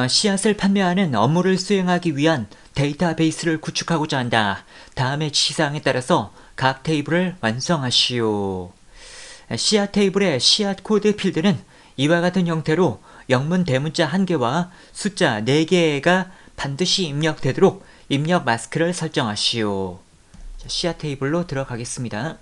씨앗을 판매하는 업무를 수행하기 위한 데이터베이스를 구축하고자 한다. 다음의 지시사항에 따라서 각 테이블을 완성하시오. 씨앗 테이블의 씨앗 코드 필드는 이와 같은 형태로 영문 대문자 1개와 숫자 4개가 반드시 입력되도록 입력 마스크를 설정하시오. 씨앗 테이블로 들어가겠습니다.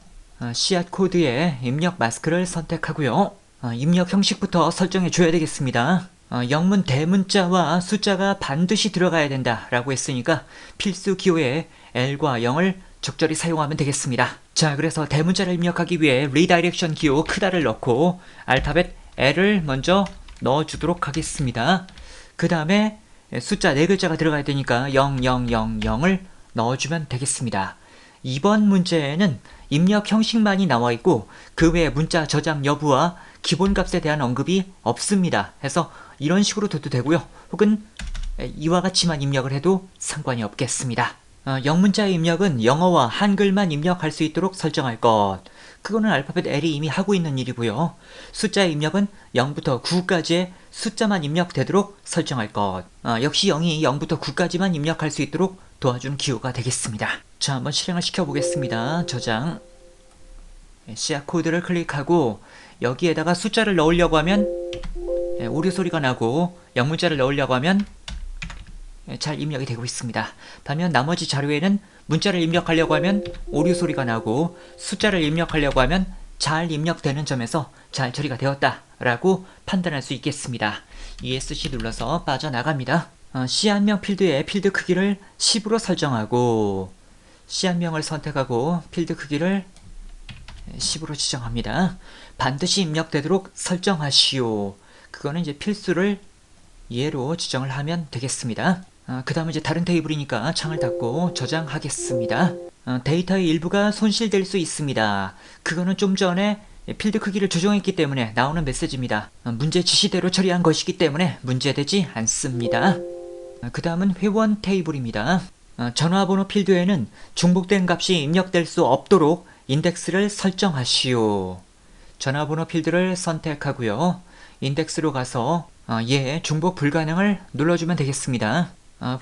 씨앗 코드에 입력 마스크를 선택하고요. 입력 형식부터 설정해 줘야 되겠습니다. 영문 대문자와 숫자가 반드시 들어가야 된다 라고 했으니까 필수 기호에 L과 0을 적절히 사용하면 되겠습니다. 자, 그래서 대문자를 입력하기 위해 리다이렉션 기호 크다를 넣고 알파벳 L을 먼저 넣어주도록 하겠습니다. 그 다음에 숫자 4글자가 들어가야 되니까 0000을 넣어주면 되겠습니다. 이번 문제에는 입력 형식만이 나와 있고 그 외에 문자 저장 여부와 기본값에 대한 언급이 없습니다. 해서 이런 식으로 둬도 되고요. 혹은 이와 같이만 입력을 해도 상관이 없겠습니다. 영문자의 입력은 영어와 한글만 입력할 수 있도록 설정할 것. 그거는 알파벳 L이 이미 하고 있는 일이고요. 숫자의 입력은 0부터 9까지의 숫자만 입력되도록 설정할 것. 역시 0이 0부터 9까지만 입력할 수 있도록 도와주는 기호가 되겠습니다. 자, 한번 실행을 시켜보겠습니다. 저장. 씨앗 코드를 클릭하고 여기에다가 숫자를 넣으려고 하면 오류 소리가 나고 영문자를 넣으려고 하면 잘 입력이 되고 있습니다. 반면 나머지 자료에는 문자를 입력하려고 하면 오류 소리가 나고 숫자를 입력하려고 하면 잘 입력되는 점에서 잘 처리가 되었다 라고 판단할 수 있겠습니다. ESC 눌러서 빠져나갑니다. 씨앗명 필드의 필드 크기를 10으로 설정하고 씨앗명을 선택하고 필드 크기를 10으로 지정합니다. 반드시 입력되도록 설정하시오. 그거는 이제 필수를 예로 지정을 하면 되겠습니다. 그 다음은 이제 다른 테이블이니까 창을 닫고 저장하겠습니다. 데이터의 일부가 손실될 수 있습니다. 그거는 좀 전에 필드 크기를 조정했기 때문에 나오는 메시지입니다. 문제 지시대로 처리한 것이기 때문에 문제되지 않습니다. 그 다음은 회원 테이블입니다. 전화번호 필드에는 중복된 값이 입력될 수 없도록 인덱스를 설정하시오. 전화번호 필드를 선택하고요. 인덱스로 가서 중복 불가능을 눌러주면 되겠습니다.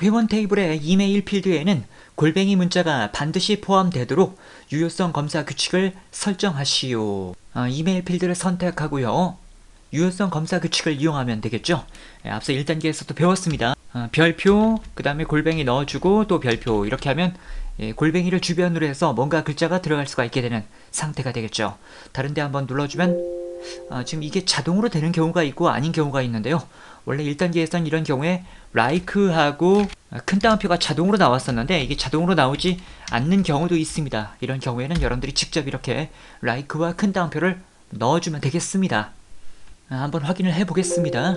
회원 테이블의 이메일 필드에는 골뱅이 문자가 반드시 포함되도록 유효성 검사 규칙을 설정하시오. 이메일 필드를 선택하고요. 유효성 검사 규칙을 이용하면 되겠죠. 앞서 1단계에서도 배웠습니다. 별표, 그 다음에 골뱅이 넣어주고 또 별표 이렇게 하면 골뱅이를 주변으로 해서 뭔가 글자가 들어갈 수가 있게 되는 상태가 되겠죠. 다른데 한번 눌러주면 지금 이게 자동으로 되는 경우가 있고 아닌 경우가 있는데요. 원래 1단계에선 이런 경우에 like하고 큰 따옴표가 자동으로 나왔었는데 이게 자동으로 나오지 않는 경우도 있습니다. 이런 경우에는 여러분들이 직접 이렇게 like와 큰 따옴표를 넣어주면 되겠습니다. 한번 확인을 해보겠습니다.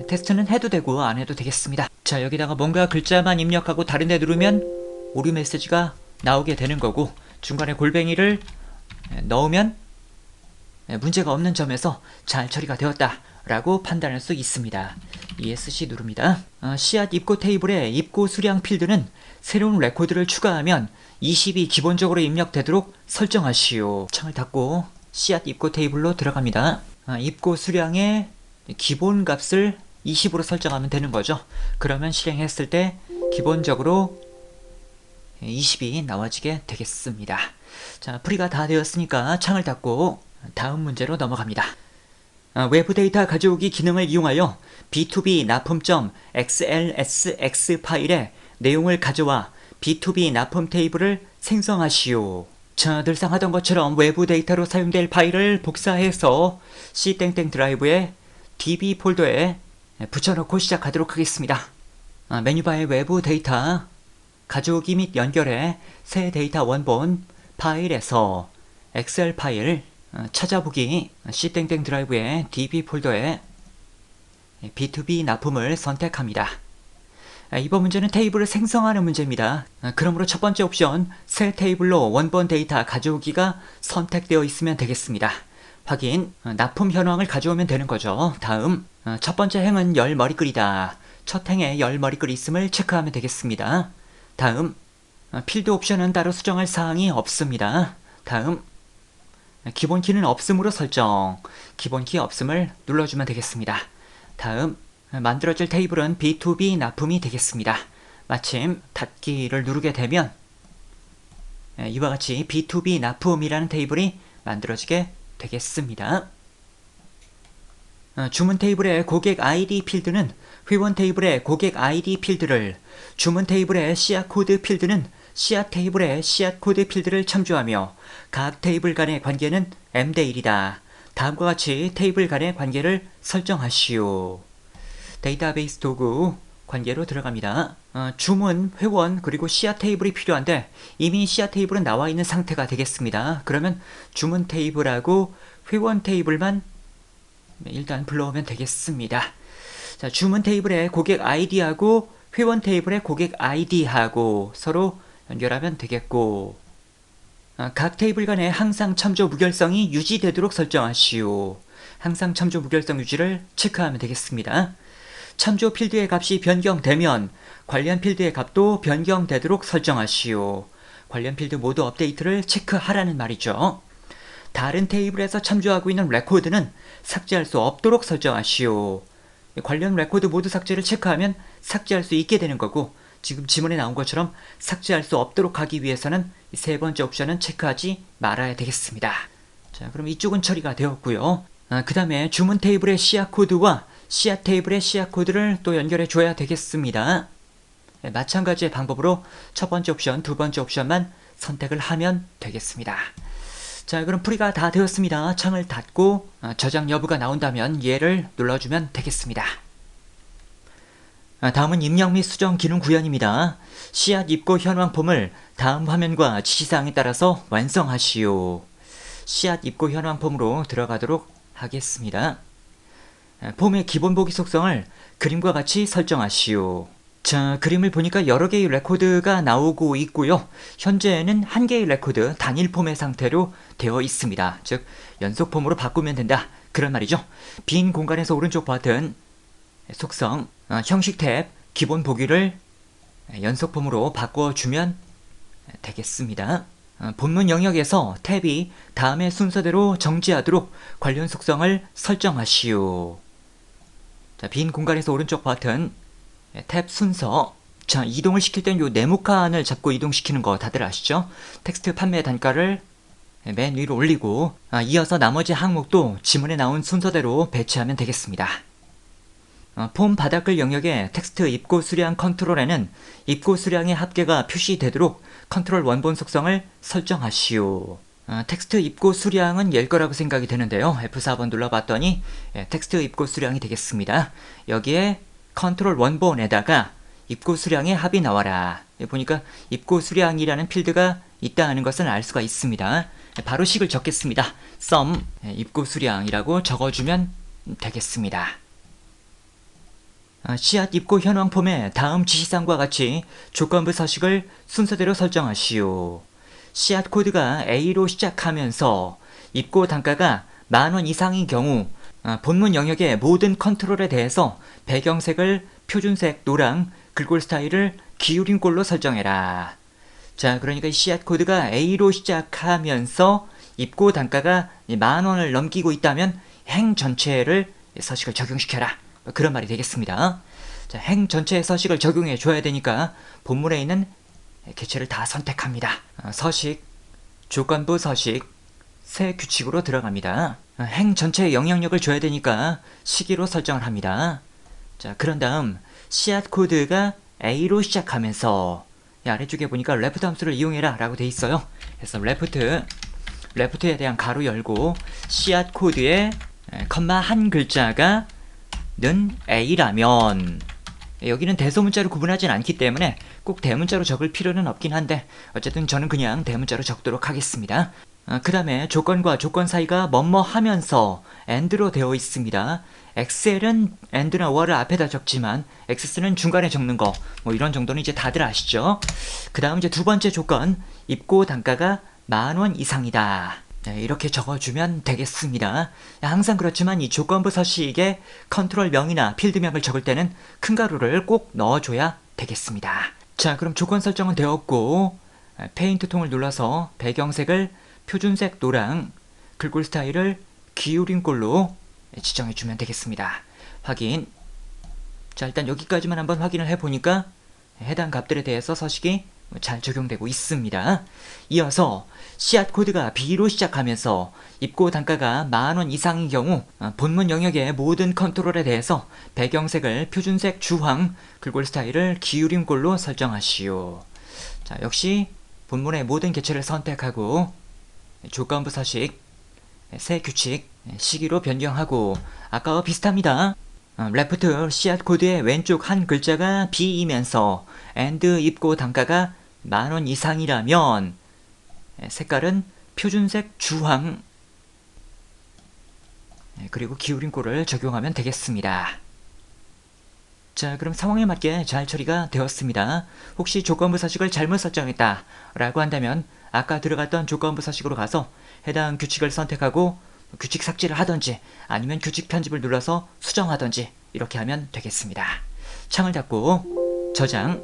테스트는 해도 되고 안 해도 되겠습니다. 자, 여기다가 뭔가 글자만 입력하고 다른 데 누르면 오류 메시지가 나오게 되는 거고 중간에 골뱅이를 넣으면 문제가 없는 점에서 잘 처리가 되었다 라고 판단할 수 있습니다. ESC 누릅니다. 씨앗 입고 테이블의 입고 수량 필드는 새로운 레코드를 추가하면 20이 기본적으로 입력되도록 설정하시오. 창을 닫고 씨앗 입고 테이블로 들어갑니다. 입고 수량의 기본 값을 20으로 설정하면 되는 거죠. 그러면 실행했을 때 기본적으로 20이 나와지게 되겠습니다. 자, 풀이가 다 되었으니까 창을 닫고 다음 문제로 넘어갑니다. 외부 데이터 가져오기 기능을 이용하여 B2B 납품점 XLSX 파일에 내용을 가져와 B2B 납품 테이블을 생성하시오. 자, 늘상 하던 것처럼 외부 데이터로 사용될 파일을 복사해서 C 드라이브에 DB 폴더에 붙여넣고 시작하도록 하겠습니다. 메뉴바의 외부 데이터 가져오기 및 연결해 새 데이터 원본 파일에서 엑셀 파일 찾아보기 C 드라이브의 DB 폴더에 B2B 납품을 선택합니다. 이번 문제는 테이블을 생성하는 문제입니다. 그러므로 첫 번째 옵션 새 테이블로 원본 데이터 가져오기가 선택되어 있으면 되겠습니다. 확인, 납품 현황을 가져오면 되는 거죠. 다음, 첫 번째 행은 열 머리글이다. 첫 행에 열 머리글이 있음을 체크하면 되겠습니다. 다음, 필드 옵션은 따로 수정할 사항이 없습니다. 다음, 기본키는 없음으로 설정. 기본키 없음을 눌러주면 되겠습니다. 다음, 만들어질 테이블은 B2B 납품이 되겠습니다. 마침 닫기를 누르게 되면 이와 같이 B2B 납품이라는 테이블이 만들어지게 되겠습니다. 주문 테이블의 고객 ID 필드는 회원 테이블의 고객 ID 필드를, 주문 테이블의 씨앗 코드 필드는 씨앗 테이블의 씨앗 코드 필드를 참조하며 각 테이블 간의 관계는 M:1이다. 다음과 같이 테이블 간의 관계를 설정하시오. 데이터베이스 도구 관계로 들어갑니다. 주문, 회원, 그리고 씨앗 테이블이 필요한데 이미 씨앗 테이블은 나와 있는 상태가 되겠습니다. 그러면 주문 테이블하고 회원 테이블만 일단 불러오면 되겠습니다. 자, 주문 테이블의 고객 ID하고 회원 테이블의 고객 ID하고 서로 연결하면 되겠고, 각 테이블 간에 항상 참조 무결성이 유지되도록 설정하시오. 항상 참조 무결성 유지를 체크하면 되겠습니다. 참조 필드의 값이 변경되면 관련 필드의 값도 변경되도록 설정하시오. 관련 필드 모두 업데이트를 체크하라는 말이죠. 다른 테이블에서 참조하고 있는 레코드는 삭제할 수 없도록 설정하시오. 관련 레코드 모두 삭제를 체크하면 삭제할 수 있게 되는 거고, 지금 지문에 나온 것처럼 삭제할 수 없도록 하기 위해서는 이 세 번째 옵션은 체크하지 말아야 되겠습니다. 자, 그럼 이쪽은 처리가 되었고요. 그 다음에 주문 테이블의 씨앗 코드와 씨앗 테이블의 씨앗 코드를 또 연결해 줘야 되겠습니다. 마찬가지의 방법으로 첫 번째 옵션, 두 번째 옵션만 선택을 하면 되겠습니다. 자, 그럼 풀이가 다 되었습니다. 창을 닫고 저장 여부가 나온다면 얘를 눌러주면 되겠습니다. 다음은 입력 및 수정 기능 구현입니다. 씨앗 입고 현황 폼을 다음 화면과 지시사항에 따라서 완성하시오. 씨앗 입고 현황 폼으로 들어가도록 하겠습니다. 폼의 기본 보기 속성을 그림과 같이 설정하시오. 자, 그림을 보니까 여러 개의 레코드가 나오고 있고요. 현재는 한 개의 레코드 단일 폼의 상태로 되어 있습니다. 즉 연속 폼으로 바꾸면 된다, 그런 말이죠. 빈 공간에서 오른쪽 버튼 속성, 형식 탭, 기본 보기를 연속 폼으로 바꿔주면 되겠습니다. 본문 영역에서 탭이 다음의 순서대로 정지하도록 관련 속성을 설정하시오. 자, 빈 공간에서 오른쪽 버튼 탭 순서. 자, 이동을 시킬 땐 요 네모칸을 잡고 이동시키는 거 다들 아시죠? 텍스트 판매 단가를 맨 위로 올리고 이어서 나머지 항목도 지문에 나온 순서대로 배치하면 되겠습니다. 폼 바닥글 영역의 텍스트 입고 수량 컨트롤에는 입고 수량의 합계가 표시되도록 컨트롤 원본 속성을 설정하시오. 텍스트 입고 수량은 얘일 거라고 생각이 되는데요. F4번 눌러봤더니 텍스트 입고 수량이 되겠습니다. 여기에 컨트롤 원본에다가 입고 수량의 합이 나와라. 보니까 입고 수량이라는 필드가 있다는 것을 알 수가 있습니다. 바로 식을 적겠습니다. sum 입고 수량이라고 적어주면 되겠습니다. 씨앗 입고 현황 폼의 다음 지시사항과 같이 조건부 서식을 순서대로 설정하시오. 씨앗 코드가 A로 시작하면서 입고 단가가 10,000원 이상인 경우 본문 영역의 모든 컨트롤에 대해서 배경색을 표준색 노랑, 글꼴 스타일을 기울인 꼴로 설정해라. 자, 그러니까 씨앗 코드가 A로 시작하면서 입고 단가가 10,000원을 넘기고 있다면 행 전체를 서식을 적용시켜라, 그런 말이 되겠습니다. 자, 행 전체의 서식을 적용해 줘야 되니까 본문에 있는 개체를 다 선택합니다. 서식, 조건부 서식, 새 규칙으로 들어갑니다. 행 전체의 영향력을 줘야 되니까 시기로 설정을 합니다. 자, 그런 다음 씨앗 코드가 A로 시작하면서 아래쪽에 보니까 레프트 함수를 이용해라 라고 돼 있어요. 그래서 레프트에 대한 가로 열고 씨앗 코드에 컴마 한 글자가 는 A라면, 여기는 대소문자로 구분하진 않기 때문에 꼭 대문자로 적을 필요는 없긴 한데 어쨌든 저는 그냥 대문자로 적도록 하겠습니다. 그 다음에 조건과 조건 사이가 뭐뭐 하면서 AND로 되어 있습니다. 엑셀은 AND나 OR을 앞에다 적지만 XS는 중간에 적는 거, 뭐 이런 정도는 이제 다들 아시죠? 그 다음 이제 두 번째 조건, 입고 단가가 10,000원 이상이다. 네, 이렇게 적어주면 되겠습니다. 항상 그렇지만 이 조건부 서식에 컨트롤 명이나 필드명을 적을 때는 큰 가루를 꼭 넣어줘야 되겠습니다. 자, 그럼 조건 설정은 되었고 페인트 통을 눌러서 배경색을 표준색 노랑, 글꼴 스타일을 기울인 꼴로 지정해주면 되겠습니다. 확인. 자, 일단 여기까지만 한번 확인을 해보니까 해당 값들에 대해서 서식이 잘 적용되고 있습니다. 이어서 씨앗 코드가 B로 시작하면서 입고 단가가 10,000원 이상인 경우 본문 영역의 모든 컨트롤에 대해서 배경색을 표준색 주황, 글꼴 스타일을 기울임꼴로 설정하시오. 자, 역시 본문의 모든 개체를 선택하고 조건부 서식, 새 규칙, 시기로 변경하고 아까와 비슷합니다. 레프트 씨앗 코드의 왼쪽 한 글자가 B이면서 AND 입고 단가가 10,000원 이상이라면 색깔은 표준색 주황, 그리고 기울임꼴을 적용하면 되겠습니다. 자, 그럼 상황에 맞게 잘 처리가 되었습니다. 혹시 조건부 서식을 잘못 설정했다 라고 한다면 아까 들어갔던 조건부 서식으로 가서 해당 규칙을 선택하고 규칙 삭제를 하던지 아니면 규칙 편집을 눌러서 수정하던지 이렇게 하면 되겠습니다. 창을 닫고 저장,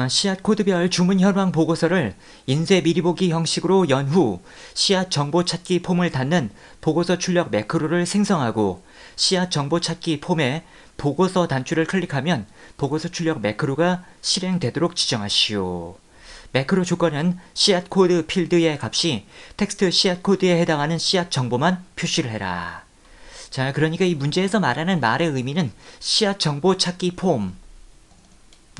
씨앗 코드별 주문 현황 보고서를 인쇄 미리 보기 형식으로 연 후 씨앗 정보 찾기 폼을 닫는 보고서 출력 매크로를 생성하고 씨앗 정보 찾기 폼에 보고서 단추를 클릭하면 보고서 출력 매크로가 실행되도록 지정하시오. 매크로 조건은 씨앗 코드 필드의 값이 텍스트 씨앗 코드에 해당하는 씨앗 정보만 표시를 해라. 자, 그러니까 이 문제에서 말하는 말의 의미는 씨앗 정보 찾기 폼,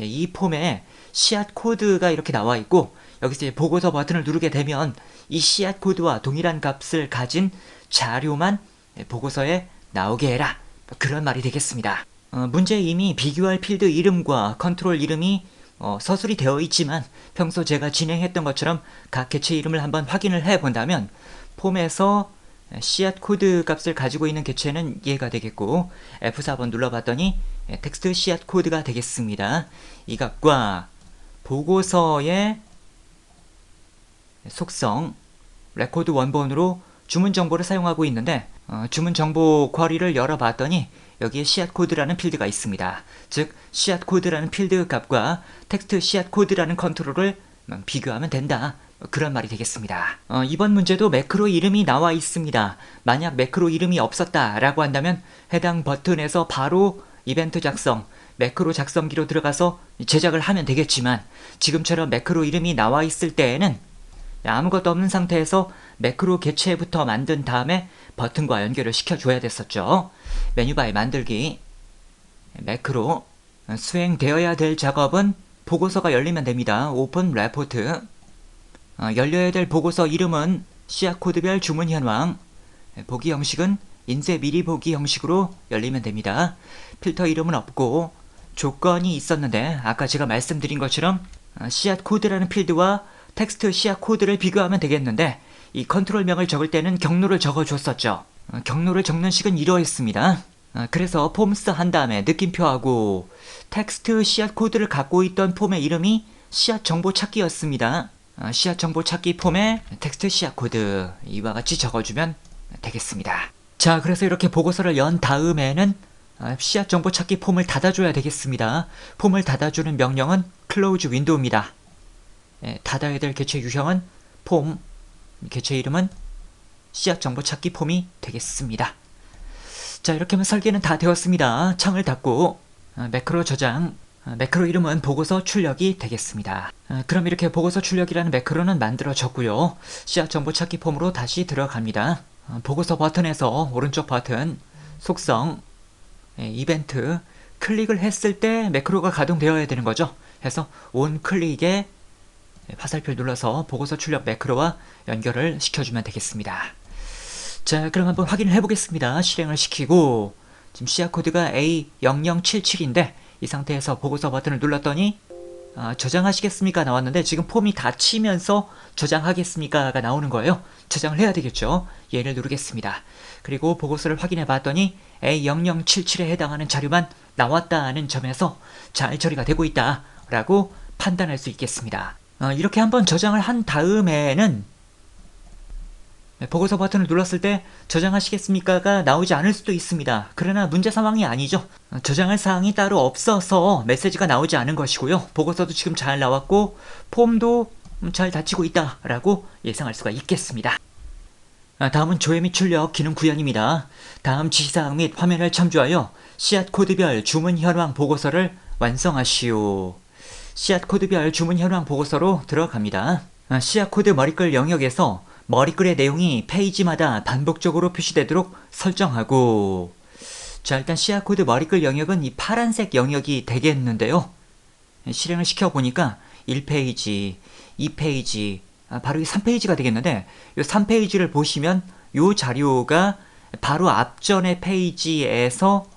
이 폼에 씨앗 코드가 이렇게 나와 있고 여기서 이제 보고서 버튼을 누르게 되면 이 씨앗 코드와 동일한 값을 가진 자료만 보고서에 나오게 해라, 그런 말이 되겠습니다. 문제에 이미 비교할 필드 이름과 컨트롤 이름이 서술이 되어 있지만 평소 제가 진행했던 것처럼 각 개체 이름을 한번 확인을 해 본다면 폼에서 씨앗 코드 값을 가지고 있는 개체는 이해가 되겠고 F4번 눌러봤더니 텍스트 씨앗 코드가 되겠습니다. 이 값과 보고서의 속성 레코드 원본으로 주문 정보를 사용하고 있는데 주문 정보 쿼리를 열어봤더니 여기에 씨앗 코드라는 필드가 있습니다. 즉 씨앗 코드라는 필드 값과 텍스트 씨앗 코드라는 컨트롤을 비교하면 된다, 그런 말이 되겠습니다. 이번 문제도 매크로 이름이 나와 있습니다. 만약 매크로 이름이 없었다 라고 한다면 해당 버튼에서 바로 이벤트 작성, 매크로 작성기로 들어가서 제작을 하면 되겠지만 지금처럼 매크로 이름이 나와 있을 때에는 아무것도 없는 상태에서 매크로 개체부터 만든 다음에 버튼과 연결을 시켜줘야 됐었죠. 메뉴바에 만들기, 매크로, 수행되어야 될 작업은 보고서가 열리면 됩니다. 오픈 레포트, 열려야 될 보고서 이름은 씨앗 코드별 주문 현황, 보기 형식은 인쇄 미리 보기 형식으로 열리면 됩니다. 필터 이름은 없고 조건이 있었는데 아까 제가 말씀드린 것처럼 씨앗 코드라는 필드와 텍스트 씨앗 코드를 비교하면 되겠는데 이 컨트롤명을 적을 때는 경로를 적어줬었죠. 경로를 적는 식은 이러했습니다. 그래서 폼스 한 다음에 느낌표하고 텍스트 씨앗 코드를 갖고 있던 폼의 이름이 씨앗 정보 찾기였습니다. 씨앗 정보 찾기 폼에 텍스트 씨앗 코드 이와 같이 적어주면 되겠습니다. 자, 그래서 이렇게 보고서를 연 다음에는 씨앗 정보 찾기 폼을 닫아줘야 되겠습니다. 폼을 닫아주는 명령은 close window입니다. 닫아야 될 개체 유형은 폼, 개체 이름은 씨앗 정보 찾기 폼이 되겠습니다. 자, 이렇게 하면 설계는 다 되었습니다. 창을 닫고 매크로 저장, 매크로 이름은 보고서 출력이 되겠습니다. 그럼 이렇게 보고서 출력이라는 매크로는 만들어졌고요. 씨앗 정보 찾기 폼으로 다시 들어갑니다. 보고서 버튼에서 오른쪽 버튼, 속성, 이벤트, 클릭을 했을 때 매크로가 가동되어야 되는 거죠. 해서 온 클릭에 화살표를 눌러서 보고서 출력 매크로와 연결을 시켜주면 되겠습니다. 자, 그럼 한번 확인을 해보겠습니다. 실행을 시키고 지금 씨앗 코드가 A0077인데 이 상태에서 보고서 버튼을 눌렀더니 저장하시겠습니까 나왔는데 지금 폼이 닫히면서 저장하겠습니까가 나오는 거예요. 저장을 해야 되겠죠. 얘를 누르겠습니다. 그리고 보고서를 확인해 봤더니 A0077에 해당하는 자료만 나왔다는 점에서 잘 처리가 되고 있다 라고 판단할 수 있겠습니다. 이렇게 한번 저장을 한 다음에는 보고서 버튼을 눌렀을 때 저장하시겠습니까가 나오지 않을 수도 있습니다. 그러나 문제 상황이 아니죠. 저장할 사항이 따로 없어서 메시지가 나오지 않은 것이고요. 보고서도 지금 잘 나왔고 폼도 잘 닫히고 있다 라고 예상할 수가 있겠습니다. 다음은 조회 및 출력 기능 구현입니다. 다음 지시사항 및 화면을 참조하여 씨앗 코드별 주문 현황 보고서를 완성하시오. 씨앗 코드별 주문 현황 보고서로 들어갑니다. 씨앗 코드 머리글 영역에서 머리글의 내용이 페이지마다 반복적으로 표시되도록 설정하고, 자, 일단 씨앗 코드 머리글 영역은 이 파란색 영역이 되겠는데요. 실행을 시켜보니까 1페이지, 2페이지, 바로 이 3페이지가 되겠는데, 이 3페이지를 보시면 이 자료가 바로 앞전의 페이지에서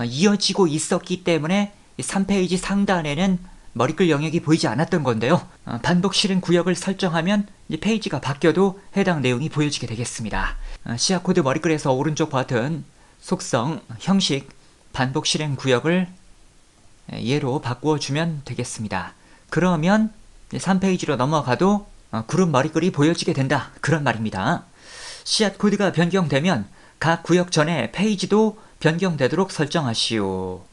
이어지고 있었기 때문에 3페이지 상단에는 머리글 영역이 보이지 않았던 건데요. 반복 실행 구역을 설정하면 페이지가 바뀌어도 해당 내용이 보여지게 되겠습니다. 씨앗 코드 머리글에서 오른쪽 버튼 속성, 형식, 반복 실행 구역을 얘로 바꾸어주면 되겠습니다. 그러면 3페이지로 넘어가도 그룹 머리글이 보여지게 된다, 그런 말입니다. 씨앗 코드가 변경되면 각 구역 전에 페이지도 변경되도록 설정하시오.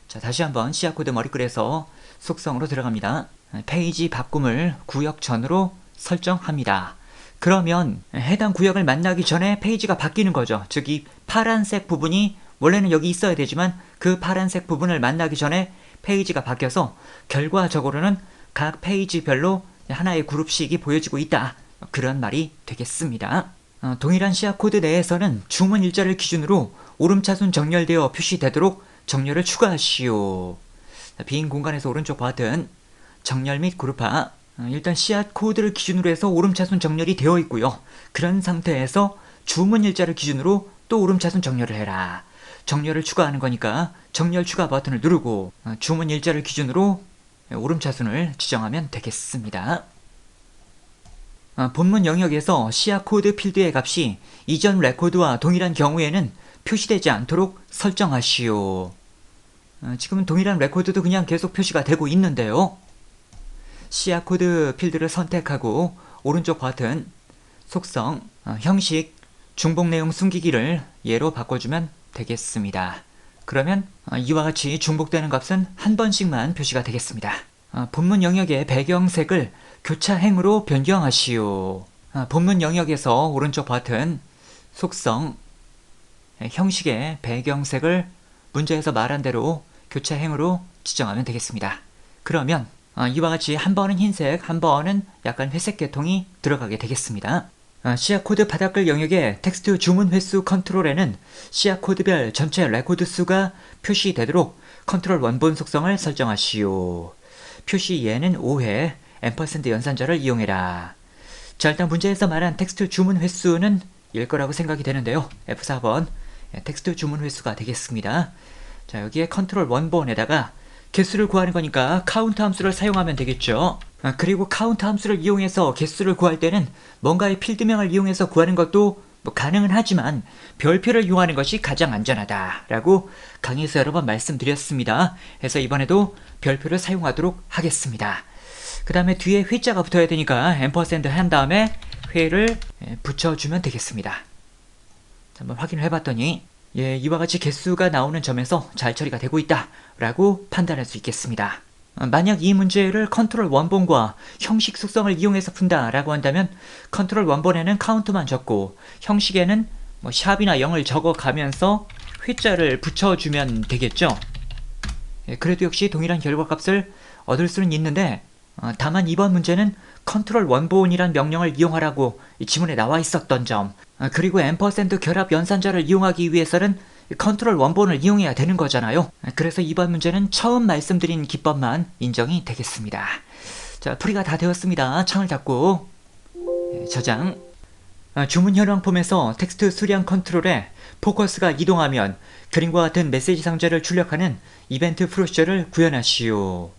자, 다시 한번 씨앗 코드 머리글에서 속성으로 들어갑니다. 페이지 바꿈을 구역 전으로 설정합니다. 그러면 해당 구역을 만나기 전에 페이지가 바뀌는 거죠. 즉, 이 파란색 부분이 원래는 여기 있어야 되지만 그 파란색 부분을 만나기 전에 페이지가 바뀌어서 결과적으로는 각 페이지별로 하나의 그룹식이 보여지고 있다, 그런 말이 되겠습니다. 동일한 씨앗 코드 내에서는 주문 일자를 기준으로 오름차순 정렬되어 표시되도록 정렬을 추가하시오. 빈 공간에서 오른쪽 버튼 정렬 및 그룹화. 일단 씨앗 코드를 기준으로 해서 오름차순 정렬이 되어 있고요. 그런 상태에서 주문 일자를 기준으로 또 오름차순 정렬을 해라. 정렬을 추가하는 거니까 정렬 추가 버튼을 누르고 주문 일자를 기준으로 오름차순을 지정하면 되겠습니다. 본문 영역에서 씨앗 코드 필드의 값이 이전 레코드와 동일한 경우에는 표시되지 않도록 설정하시오. 지금은 동일한 레코드도 그냥 계속 표시가 되고 있는데요. 씨앗 코드 필드를 선택하고 오른쪽 버튼 속성, 형식, 중복 내용 숨기기를 얘로 바꿔주면 되겠습니다. 그러면 이와 같이 중복되는 값은 한 번씩만 표시가 되겠습니다. 본문 영역의 배경색을 교차행으로 변경하시오. 본문 영역에서 오른쪽 버튼 속성, 형식의 배경색을 문제에서 말한 대로 교차행으로 지정하면 되겠습니다. 그러면 이와 같이 한 번은 흰색, 한 번은 약간 회색 계통이 들어가게 되겠습니다. 씨앗 코드 바닥글 영역의 텍스트 주문 횟수 컨트롤에는 씨앗 코드별 전체 레코드 수가 표시되도록 컨트롤 원본 속성을 설정하시오. 표시에는 5회, 앰퍼센드 연산자를 이용해라. 자, 일단 문제에서 말한 텍스트 주문 횟수는 일 거라고 생각이 되는데요. F4번 텍스트 주문 횟수가 되겠습니다. 자, 여기에 컨트롤 원본에다가 개수를 구하는 거니까 카운트 함수를 사용하면 되겠죠. 그리고 카운트 함수를 이용해서 개수를 구할 때는 뭔가의 필드명을 이용해서 구하는 것도 가능은 하지만 별표를 이용하는 것이 가장 안전하다라고 강의에서 여러 번 말씀드렸습니다. 그래서 이번에도 별표를 사용하도록 하겠습니다. 그 다음에 뒤에 회자가 붙어야 되니까 앰퍼센드 한 다음에 회를 붙여주면 되겠습니다. 한번 확인을 해봤더니 이와 같이 개수가 나오는 점에서 잘 처리가 되고 있다 라고 판단할 수 있겠습니다. 만약 이 문제를 컨트롤 원본과 형식 속성을 이용해서 푼다 라고 한다면 컨트롤 원본에는 카운트만 적고 형식에는 샵이나 0을 적어가면서 회자를 붙여주면 되겠죠. 그래도 역시 동일한 결과값을 얻을 수는 있는데 다만 이번 문제는 컨트롤 원본이란 명령을 이용하라고 지문에 나와 있었던 점, 그리고 앰퍼센드 결합 연산자를 이용하기 위해서는 컨트롤 원본을 이용해야 되는 거잖아요. 그래서 이번 문제는 처음 말씀드린 기법만 인정이 되겠습니다. 자, 풀이가 다 되었습니다. 창을 닫고 저장. 주문 현황 폼에서 텍스트 수량 컨트롤에 포커스가 이동하면 그림과 같은 메시지 상자를 출력하는 이벤트 프로시저를 구현하시오.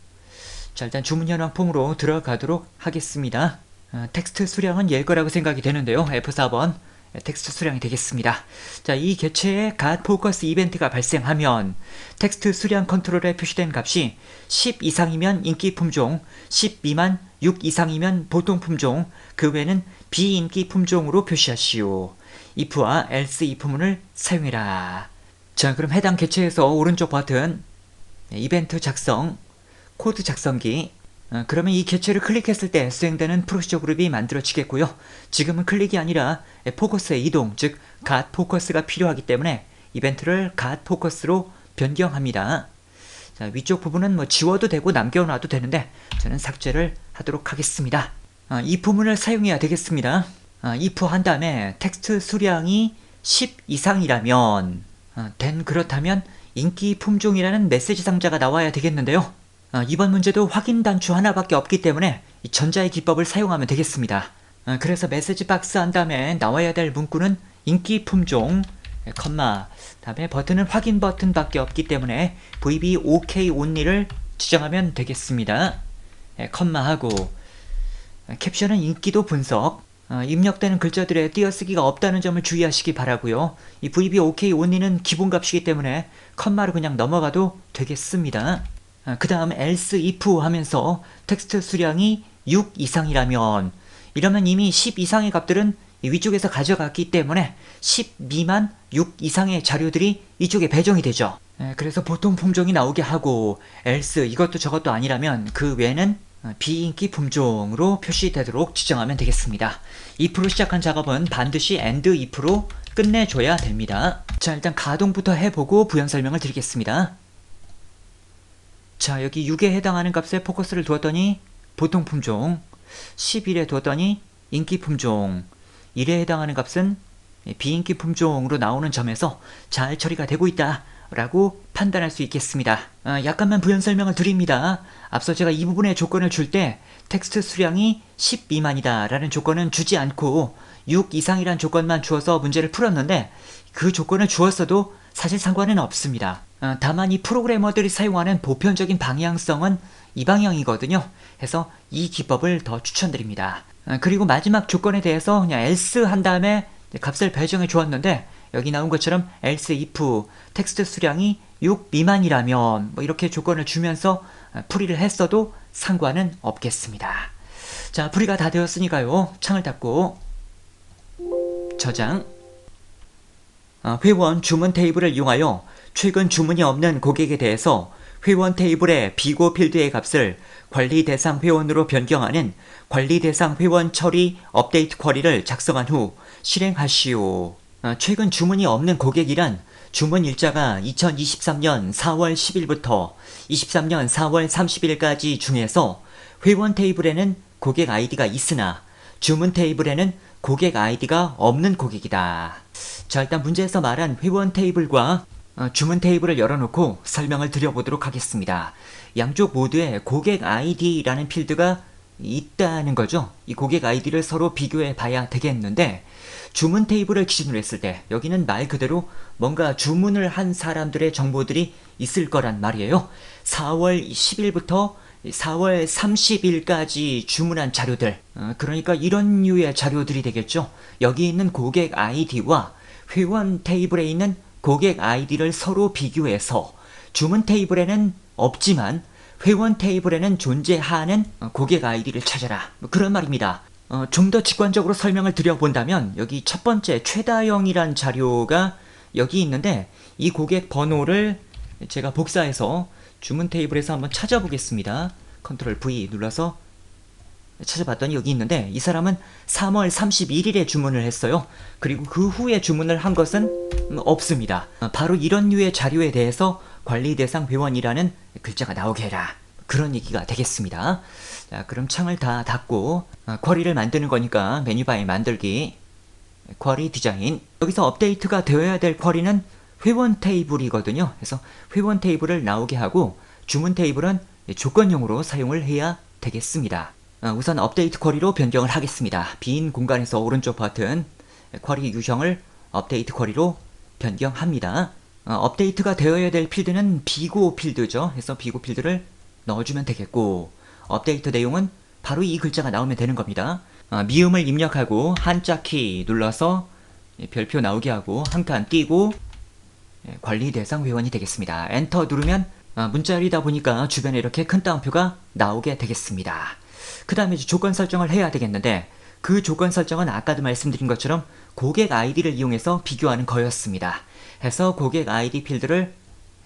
자, 일단 주문 현황 폼으로 들어가도록 하겠습니다. 텍스트 수량은 얘일 거라고 생각이 되는데요. F4번 텍스트 수량이 되겠습니다. 자, 이 개체에 갓 포커스 이벤트가 발생하면 텍스트 수량 컨트롤에 표시된 값이 10 이상이면 인기 품종, 10 미만 6 이상이면 보통 품종, 그 외에는 비인기 품종으로 표시하시오. if와 else if문을 사용해라. 자, 그럼 해당 개체에서 오른쪽 버튼 이벤트 작성, 코드 작성기. 그러면 이 개체를 클릭했을 때 수행되는 프로시저 그룹이 만들어지겠고요. 지금은 클릭이 아니라 포커스의 이동, 즉 갓 포커스가 필요하기 때문에 이벤트를 갓 포커스로 변경합니다. 자, 위쪽 부분은 뭐 지워도 되고 남겨놔도 되는데 저는 삭제를 하도록 하겠습니다. 이 부분을 사용해야 되겠습니다. if 한 다음에 텍스트 수량이 10 이상이라면 그렇다면 인기 품종이라는 메시지 상자가 나와야 되겠는데요. 이번 문제도 확인 단추 하나밖에 없기 때문에 이 전자의 기법을 사용하면 되겠습니다. 그래서 메시지 박스 한 다음에 나와야 될 문구는 인기 품종, 컴마, 다음에 버튼은 확인 버튼밖에 없기 때문에 VB OK only를 지정하면 되겠습니다. 컴마하고 캡션은 인기도 분석, 입력되는 글자들의 띄어쓰기가 없다는 점을 주의하시기 바라고요. 이 VB OK only는 기본값이기 때문에 컴마로 그냥 넘어가도 되겠습니다. 그 다음 else if 하면서 텍스트 수량이 6 이상이라면 이러면 이미 10 이상의 값들은 위쪽에서 가져갔기 때문에 10 미만 6 이상의 자료들이 이쪽에 배정이 되죠. 그래서 보통 품종이 나오게 하고 else 이것도 저것도 아니라면 그 외에는 비인기 품종으로 표시되도록 지정하면 되겠습니다. if로 시작한 작업은 반드시 and if로 끝내줘야 됩니다. 자, 일단 가동부터 해보고 부연 설명을 드리겠습니다. 자, 여기 6에 해당하는 값에 포커스를 두었더니 보통 품종, 11에 두었더니 인기 품종, 1에 해당하는 값은 비인기 품종으로 나오는 점에서 잘 처리가 되고 있다 라고 판단할 수 있겠습니다. 약간만 부연 설명을 드립니다. 앞서 제가 이 부분의 조건을 줄 때 텍스트 수량이 10 미만이다 라는 조건은 주지 않고 6 이상이란 조건만 주어서 문제를 풀었는데 그 조건을 주었어도 사실 상관은 없습니다. 다만 이 프로그래머들이 사용하는 보편적인 방향성은 이 방향이거든요. 해서 이 기법을 더 추천드립니다. 그리고 마지막 조건에 대해서 그냥 else 한 다음에 값을 배정해 주었는데 여기 나온 것처럼 else if 텍스트 수량이 6 미만이라면 뭐 이렇게 조건을 주면서 풀이를 했어도 상관은 없겠습니다. 자, 풀이가 다 되었으니까요. 창을 닫고 저장. 회원 주문 테이블을 이용하여 최근 주문이 없는 고객에 대해서 회원 테이블의 비고 필드의 값을 관리 대상 회원으로 변경하는 관리 대상 회원 처리 업데이트 쿼리를 작성한 후 실행하시오. 최근 주문이 없는 고객이란 주문 일자가 2023년 4월 10일부터 23년 4월 30일까지 중에서 회원 테이블에는 고객 아이디가 있으나 주문 테이블에는 고객 아이디가 없는 고객이다. 자, 일단 문제에서 말한 회원 테이블과 주문 테이블을 열어놓고 설명을 드려보도록 하겠습니다. 양쪽 모두에 고객 아이디라는 필드가 있다는 거죠. 이 고객 아이디를 서로 비교해 봐야 되겠는데 주문 테이블을 기준으로 했을 때 여기는 말 그대로 뭔가 주문을 한 사람들의 정보들이 있을 거란 말이에요. 4월 10일부터 4월 30일까지 주문한 자료들, 그러니까 이런 류의 자료들이 되겠죠. 여기 있는 고객 아이디와 회원 테이블에 있는 고객 아이디를 서로 비교해서 주문 테이블에는 없지만 회원 테이블에는 존재하는 고객 아이디를 찾아라, 그런 말입니다. 좀 더 직관적으로 설명을 드려본다면 여기 첫 번째 최다영이란 자료가 여기 있는데 이 고객 번호를 제가 복사해서 주문 테이블에서 한번 찾아보겠습니다. 컨트롤 V 눌러서 찾아봤더니 여기 있는데 이 사람은 3월 31일에 주문을 했어요. 그리고 그 후에 주문을 한 것은 없습니다. 바로 이런 류의 자료에 대해서 관리 대상 회원이라는 글자가 나오게 해라, 그런 얘기가 되겠습니다. 자, 그럼 창을 다 닫고 쿼리를 만드는 거니까 메뉴바에 만들기, 쿼리 디자인. 여기서 업데이트가 되어야 될 쿼리는 회원 테이블이거든요. 그래서 회원 테이블을 나오게 하고 주문 테이블은 조건용으로 사용을 해야 되겠습니다. 우선 업데이트 쿼리로 변경을 하겠습니다. 빈 공간에서 오른쪽 버튼 쿼리 유형을 업데이트 쿼리로 변경합니다. 업데이트가 되어야 될 필드는 비고 필드죠. 그래서 비고 필드를 넣어주면 되겠고 업데이트 내용은 바로 이 글자가 나오면 되는 겁니다. 미음을 입력하고 한자 키 눌러서 별표 나오게 하고 한 칸 띄고 관리 대상 회원이 되겠습니다. 엔터 누르면 문자열이다 보니까 주변에 이렇게 큰 따옴표가 나오게 되겠습니다. 그 다음에 조건 설정을 해야 되겠는데 그 조건 설정은 아까도 말씀드린 것처럼 고객 아이디를 이용해서 비교하는 거였습니다. 해서 고객 아이디 필드를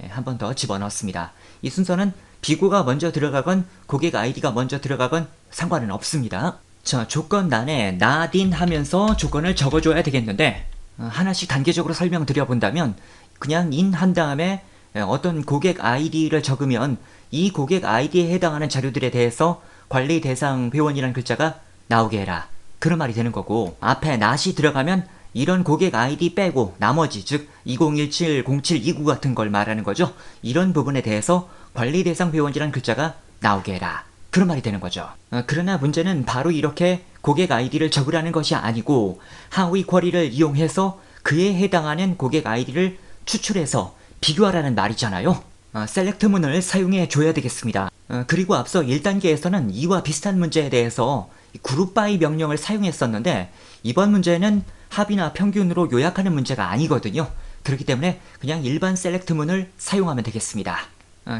한 번 더 집어넣었습니다. 이 순서는 비고가 먼저 들어가건 고객 아이디가 먼저 들어가건 상관은 없습니다. 자, 조건란에 not in 하면서 조건을 적어줘야 되겠는데 하나씩 단계적으로 설명드려 본다면 그냥 in 한 다음에 어떤 고객 아이디를 적으면 이 고객 아이디에 해당하는 자료들에 대해서 관리 대상 회원이라는 글자가 나오게 해라. 그런 말이 되는 거고, 앞에 not이 들어가면 이런 고객 아이디 빼고 나머지, 즉 2017-0729 같은 걸 말하는 거죠. 이런 부분에 대해서 관리 대상 회원이라는 글자가 나오게 해라. 그런 말이 되는 거죠. 그러나 문제는 바로 이렇게 고객 아이디를 적으라는 것이 아니고 하위 쿼리를 이용해서 그에 해당하는 고객 아이디를 추출해서 비교하라는 말이잖아요. 셀렉트문을 사용해 줘야 되겠습니다. 그리고 앞서 1단계에서는 이와 비슷한 문제에 대해서 그룹 바이 명령을 사용했었는데 이번 문제는 합이나 평균으로 요약하는 문제가 아니거든요. 그렇기 때문에 그냥 일반 셀렉트문을 사용하면 되겠습니다.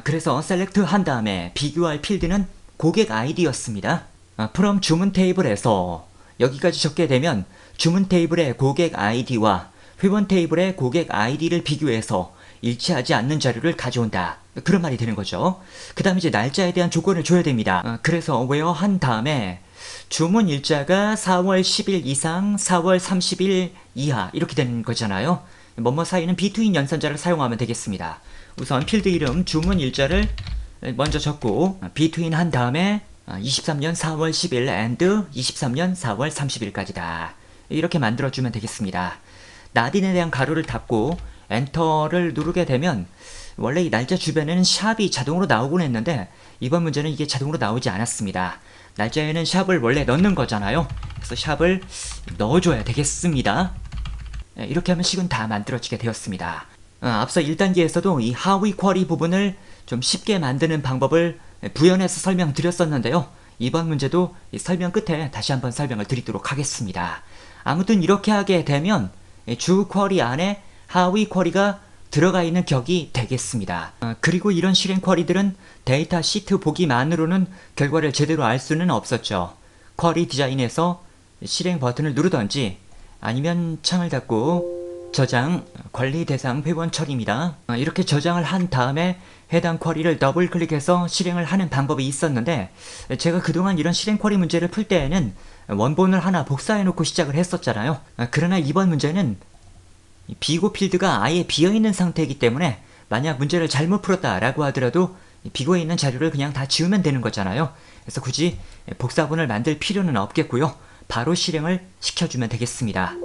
그래서 셀렉트 한 다음에 비교할 필드는 고객 아이디였습니다. from 주문 테이블에서 여기까지 적게 되면 주문 테이블의 고객 아이디와 회원 테이블의 고객 아이디를 비교해서 일치하지 않는 자료를 가져온다. 그런 말이 되는 거죠. 그 다음에 이제 날짜에 대한 조건을 줘야 됩니다. 그래서 where 한 다음에 주문 일자가 4월 10일 이상, 4월 30일 이하 이렇게 되는 거잖아요. 뭐뭐 사이는 between 연산자를 사용하면 되겠습니다. 우선 필드 이름 주문 일자를 먼저 적고 between 한 다음에 23년 4월 10일 and 23년 4월 30일까지다. 이렇게 만들어주면 되겠습니다. not인에 대한 가로를 닫고 엔터를 누르게 되면 원래 이 날짜 주변에는 샵이 자동으로 나오곤 했는데 이번 문제는 이게 자동으로 나오지 않았습니다. 날짜에는 샵을 원래 넣는 거잖아요. 그래서 샵을 넣어줘야 되겠습니다. 이렇게 하면 식은 다 만들어지게 되었습니다. 앞서 1단계에서도 이 하위 쿼리 부분을 좀 쉽게 만드는 방법을 부연해서 설명드렸었는데요. 이번 문제도 이 설명 끝에 다시 한번 설명을 드리도록 하겠습니다. 아무튼 이렇게 하게 되면 주 쿼리 안에 하위 쿼리가 들어가 있는 격이 되겠습니다. 그리고 이런 실행 쿼리들은 데이터 시트 보기만으로는 결과를 제대로 알 수는 없었죠. 쿼리 디자인에서 실행 버튼을 누르던지 아니면 창을 닫고 저장, 관리 대상 회원 처리입니다. 이렇게 저장을 한 다음에 해당 쿼리를 더블 클릭해서 실행을 하는 방법이 있었는데 제가 그동안 이런 실행 쿼리 문제를 풀 때에는 원본을 하나 복사해 놓고 시작을 했었잖아요. 그러나 이번 문제는 비고 필드가 아예 비어있는 상태이기 때문에 만약 문제를 잘못 풀었다라고 하더라도 비고에 있는 자료를 그냥 다 지우면 되는 거잖아요. 그래서 굳이 복사본을 만들 필요는 없겠고요. 바로 실행을 시켜주면 되겠습니다.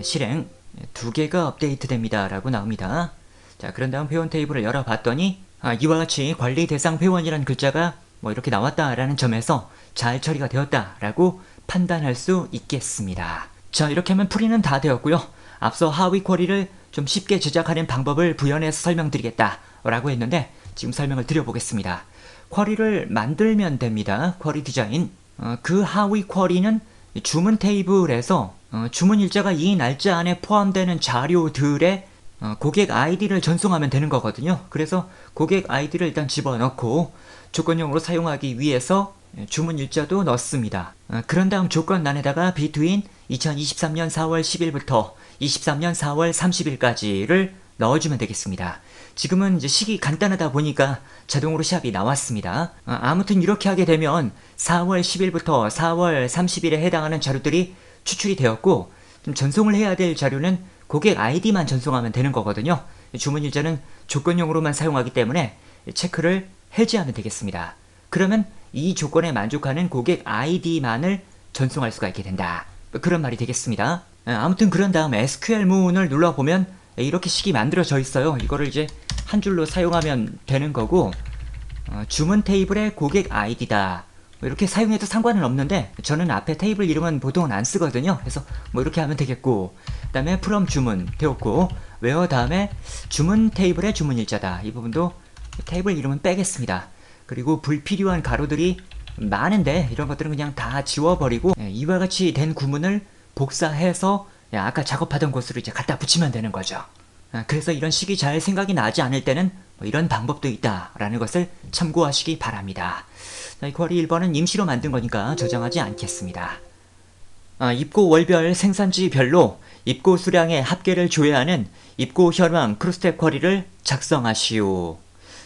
실행 2개가 업데이트 됩니다 라고 나옵니다. 자, 그런 다음 회원 테이블을 열어봤더니 이와 같이 관리 대상 회원이라는 글자가 뭐 이렇게 나왔다라는 점에서 잘 처리가 되었다라고 판단할 수 있겠습니다. 자, 이렇게 하면 풀이는 다 되었고요. 앞서 하위 쿼리를 좀 쉽게 제작하는 방법을 부연해서 설명드리겠다 라고 했는데 지금 설명을 드려보겠습니다. 쿼리를 만들면 됩니다. 쿼리 디자인. 그 하위 쿼리는 주문 테이블에서 주문 일자가 이 날짜 안에 포함되는 자료들의 고객 아이디를 전송하면 되는 거거든요. 그래서 고객 아이디를 일단 집어넣고 조건용으로 사용하기 위해서 주문 일자도 넣습니다. 그런 다음 조건란에다가 between 2023년 4월 10일부터 23년 4월 30일까지를 넣어주면 되겠습니다. 지금은 이제 식이 간단하다 보니까 자동으로 샵이 나왔습니다. 아무튼 이렇게 하게 되면 4월 10일부터 4월 30일에 해당하는 자료들이 추출이 되었고 좀 전송을 해야 될 자료는 고객 아이디만 전송하면 되는 거거든요. 주문 일자는 조건용으로만 사용하기 때문에 체크를 해제하면 되겠습니다. 그러면 이 조건에 만족하는 고객 아이디만을 전송할 수가 있게 된다. 그런 말이 되겠습니다. 아무튼 그런 다음 SQL 문을 눌러보면 이렇게 식이 만들어져 있어요. 이거를 이제 한 줄로 사용하면 되는 거고 주문 테이블의 고객 아이디다. 이렇게 사용해도 상관은 없는데 저는 앞에 테이블 이름은 보통은 안 쓰거든요. 그래서 뭐 이렇게 하면 되겠고 그 다음에 from 주문 되었고 where 다음에 주문 테이블의 주문 일자다. 이 부분도 테이블 이름은 빼겠습니다. 그리고 불필요한 가로들이 많은데 이런 것들은 그냥 다 지워버리고 이와 같이 된 구문을 복사해서 아까 작업하던 곳으로 이제 갖다 붙이면 되는 거죠. 그래서 이런 식이 잘 생각이 나지 않을 때는 뭐 이런 방법도 있다라는 것을 참고하시기 바랍니다. 이 쿼리 1번은 임시로 만든 거니까 저장하지 않겠습니다. 입고 월별 생산지별로 입고 수량의 합계를 조회하는 입고 현황 크로스텝 쿼리를 작성하시오.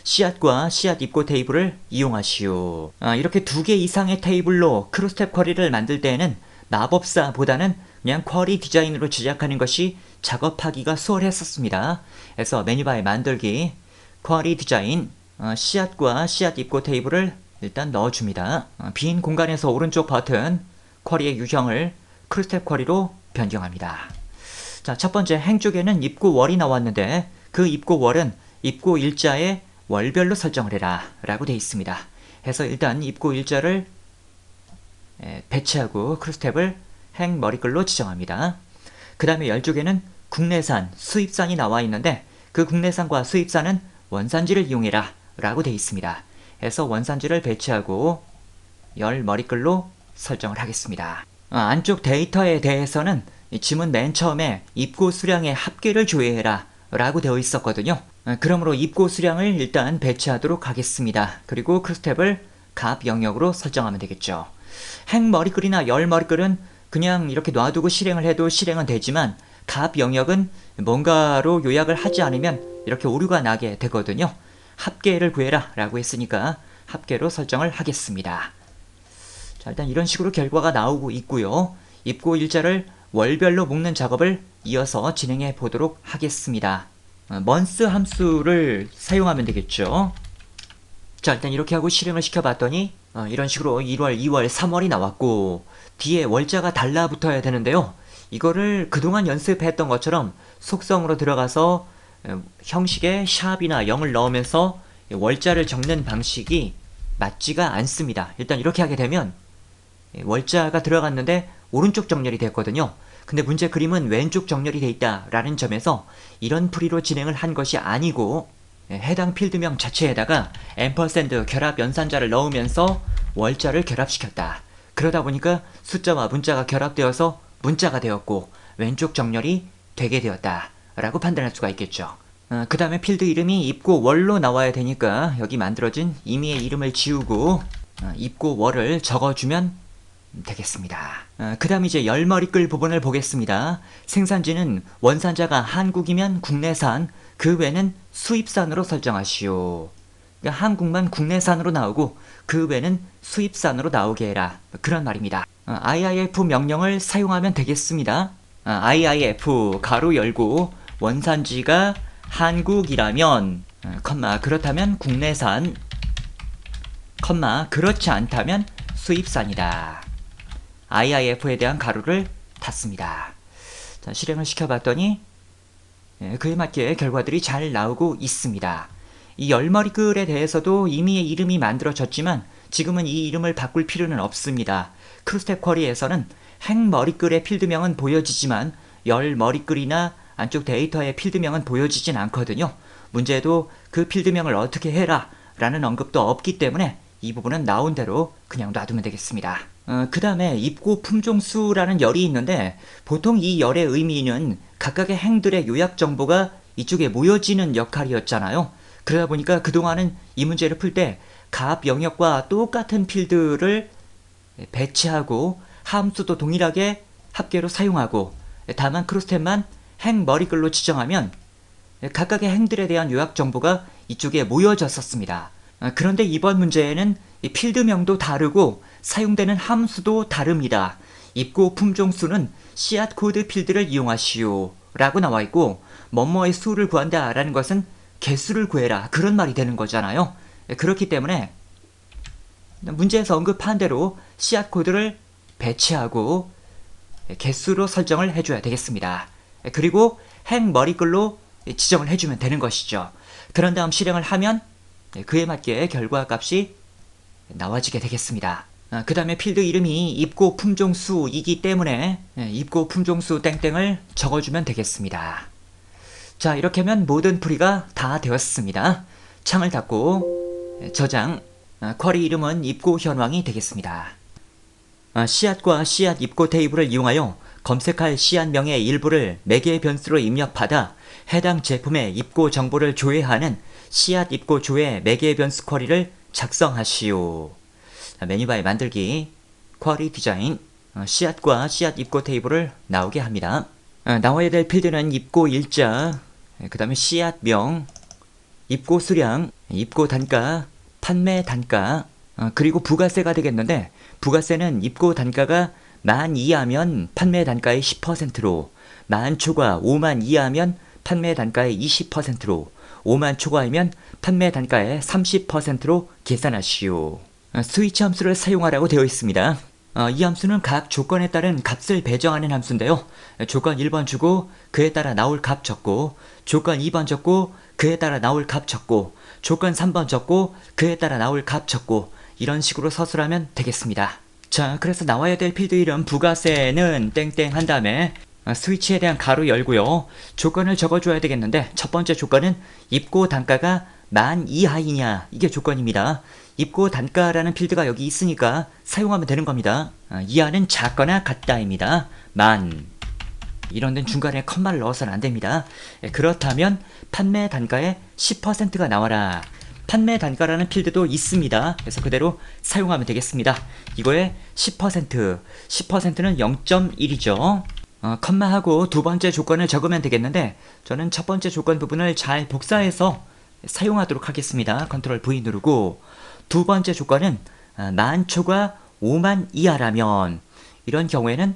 씨앗과 씨앗 입고 테이블을 이용하시오. 이렇게 2개 이상의 테이블로 크로스텝 쿼리를 만들 때에는 마법사보다는 그냥 쿼리 디자인으로 제작하는 것이 작업하기가 수월했었습니다. 그래서 메뉴바에 만들기, 쿼리 디자인, 씨앗과 씨앗 입고 테이블을 일단 넣어줍니다. 빈 공간에서 오른쪽 버튼, 쿼리의 유형을 크루스텝 쿼리로 변경합니다. 자, 첫 번째 행 쪽에는 입고 월이 나왔는데 그 입고 월은 입고 일자의 월별로 설정을 해라 라고 되어 있습니다. 해서 일단 입고 일자를 배치하고 크루스텝을 행 머리글로 지정합니다. 그 다음에 열 쪽에는 국내산, 수입산이 나와 있는데 그 국내산과 수입산은 원산지를 이용해라 라고 되어 있습니다. 해서 원산지를 배치하고 열 머리글로 설정을 하겠습니다. 안쪽 데이터에 대해서는 이 지문 맨 처음에 입고 수량의 합계를 조회해라 라고 되어 있었거든요. 그러므로 입고 수량을 일단 배치하도록 하겠습니다. 그리고 크루스텝을 값 영역으로 설정하면 되겠죠. 행 머리글이나 열 머리글은 그냥 이렇게 놔두고 실행을 해도 실행은 되지만 값 영역은 뭔가로 요약을 하지 않으면 이렇게 오류가 나게 되거든요. 합계를 구해라 라고 했으니까 합계로 설정을 하겠습니다. 자, 일단 이런 식으로 결과가 나오고 있고요. 입고 일자를 월별로 묶는 작업을 이어서 진행해 보도록 하겠습니다. month 함수를 사용하면 되겠죠. 자, 일단 이렇게 하고 실행을 시켜봤더니 이런 식으로 1월, 2월, 3월이 나왔고 뒤에 월자가 달라붙어야 되는데요. 이거를 그동안 연습했던 것처럼 속성으로 들어가서 형식에 샵이나 0을 넣으면서 월자를 적는 방식이 맞지가 않습니다. 일단 이렇게 하게 되면 월자가 들어갔는데 오른쪽 정렬이 됐거든요. 근데 문제 그림은 왼쪽 정렬이 돼 있다라는 점에서 이런 풀이로 진행을 한 것이 아니고 해당 필드명 자체에다가 앰퍼샌드 결합 연산자를 넣으면서 월자를 결합시켰다. 그러다 보니까 숫자와 문자가 결합되어서 문자가 되었고 왼쪽 정렬이 되게 되었다 라고 판단할 수가 있겠죠. 그 다음에 필드 이름이 입고 월로 나와야 되니까 여기 만들어진 임의의 이름을 지우고 입고 월을 적어주면 되겠습니다. 그 다음 이제 열머리글 부분을 보겠습니다. 생산지는 원산자가 한국이면 국내산, 그 외는 수입산으로 설정하시오. 그러니까 한국만 국내산으로 나오고 그 외는 수입산으로 나오게 해라. 그런 말입니다. IIF 명령을 사용하면 되겠습니다. IIF 가로 열고 원산지가 한국이라면 컴마 그렇다면 국내산 컴마 그렇지 않다면 수입산이다. IIF에 대한 가로를 닫습니다. 자, 실행을 시켜봤더니 그에 맞게 결과들이 잘 나오고 있습니다. 이 열머리글에 대해서도 임의의 이름이 만들어졌지만 지금은 이 이름을 바꿀 필요는 없습니다. 크루스텝 쿼리에서는 행머리글의 필드명은 보여지지만 열머리글이나 안쪽 데이터의 필드명은 보여지진 않거든요. 문제도 그 필드명을 어떻게 해라 라는 언급도 없기 때문에 이 부분은 나온 대로 그냥 놔두면 되겠습니다. 그 다음에 입고 품종수라는 열이 있는데 보통 이 열의 의미는 각각의 행들의 요약 정보가 이쪽에 모여지는 역할이었잖아요. 그러다 보니까 그동안은 이 문제를 풀 때 값 영역과 똑같은 필드를 배치하고 함수도 동일하게 합계로 사용하고 다만 크루스텝만 행 머리글로 지정하면 각각의 행들에 대한 요약 정보가 이쪽에 모여졌었습니다. 그런데 이번 문제에는 필드명도 다르고 사용되는 함수도 다릅니다. 입고 품종수는 씨앗 코드 필드를 이용하시오 라고 나와 있고 뭐뭐의 수를 구한다 라는 것은 개수를 구해라 그런 말이 되는 거잖아요. 그렇기 때문에 문제에서 언급한 대로 씨앗 코드를 배치하고 개수로 설정을 해줘야 되겠습니다. 그리고 행 머리글로 지정을 해주면 되는 것이죠. 그런 다음 실행을 하면 그에 맞게 결과값이 나와지게 되겠습니다. 그 다음에 필드 이름이 입고 품종수이기 때문에 입고 품종수 땡땡을 적어주면 되겠습니다. 자, 이렇게 하면 모든 풀이가 다 되었습니다. 창을 닫고 저장, 쿼리 이름은 입고 현황이 되겠습니다. 씨앗과 씨앗 입고 테이블을 이용하여 검색할 씨앗명의 일부를 매개 변수로 입력받아 해당 제품의 입고 정보를 조회하는 씨앗 입고 조회 매개 변수 쿼리를 작성하시오. 메뉴바에 만들기, 쿼리 디자인, 씨앗과 씨앗 입고 테이블을 나오게 합니다. 나와야 될 필드는 입고 일자, 그 다음에 씨앗명, 입고 수량, 입고 단가, 판매 단가, 그리고 부가세가 되겠는데 부가세는 입고 단가가 10,000 이하면 판매 단가의 10%로, 10,000 초과 50,000 이하면 판매 단가의 20%로, 5만 초과이면 판매 단가의 30%로 계산하시오. 스위치 함수를 사용하라고 되어 있습니다. 이 함수는 각 조건에 따른 값을 배정하는 함수인데요. 조건 1번 주고 그에 따라 나올 값 적고, 조건 2번 적고 그에 따라 나올 값 적고, 조건 3번 적고 그에 따라 나올 값 적고, 이런 식으로 서술하면 되겠습니다. 자, 그래서 나와야 될 필드 이름 부가세는 땡땡 한 다음에 스위치에 대한 가로 열고요. 조건을 적어줘야 되겠는데, 첫 번째 조건은 입고 단가가 만 이하이냐, 이게 조건입니다. 입고 단가라는 필드가 여기 있으니까 사용하면 되는 겁니다. 이하는 작거나 같다입니다. 만. 이런 데는 중간에 컴마를 넣어서는 안 됩니다. 그렇다면 판매 단가의 10%가 나와라. 판매 단가라는 필드도 있습니다. 그래서 그대로 사용하면 되겠습니다. 이거의 10%, 10%는 0.1이죠. 컴마하고 두 번째 조건을 적으면 되겠는데, 저는 첫 번째 조건 부분을 잘 복사해서 사용하도록 하겠습니다. 컨트롤 V 누르고, 두 번째 조건은 만 초과 5만 이하라면, 이런 경우에는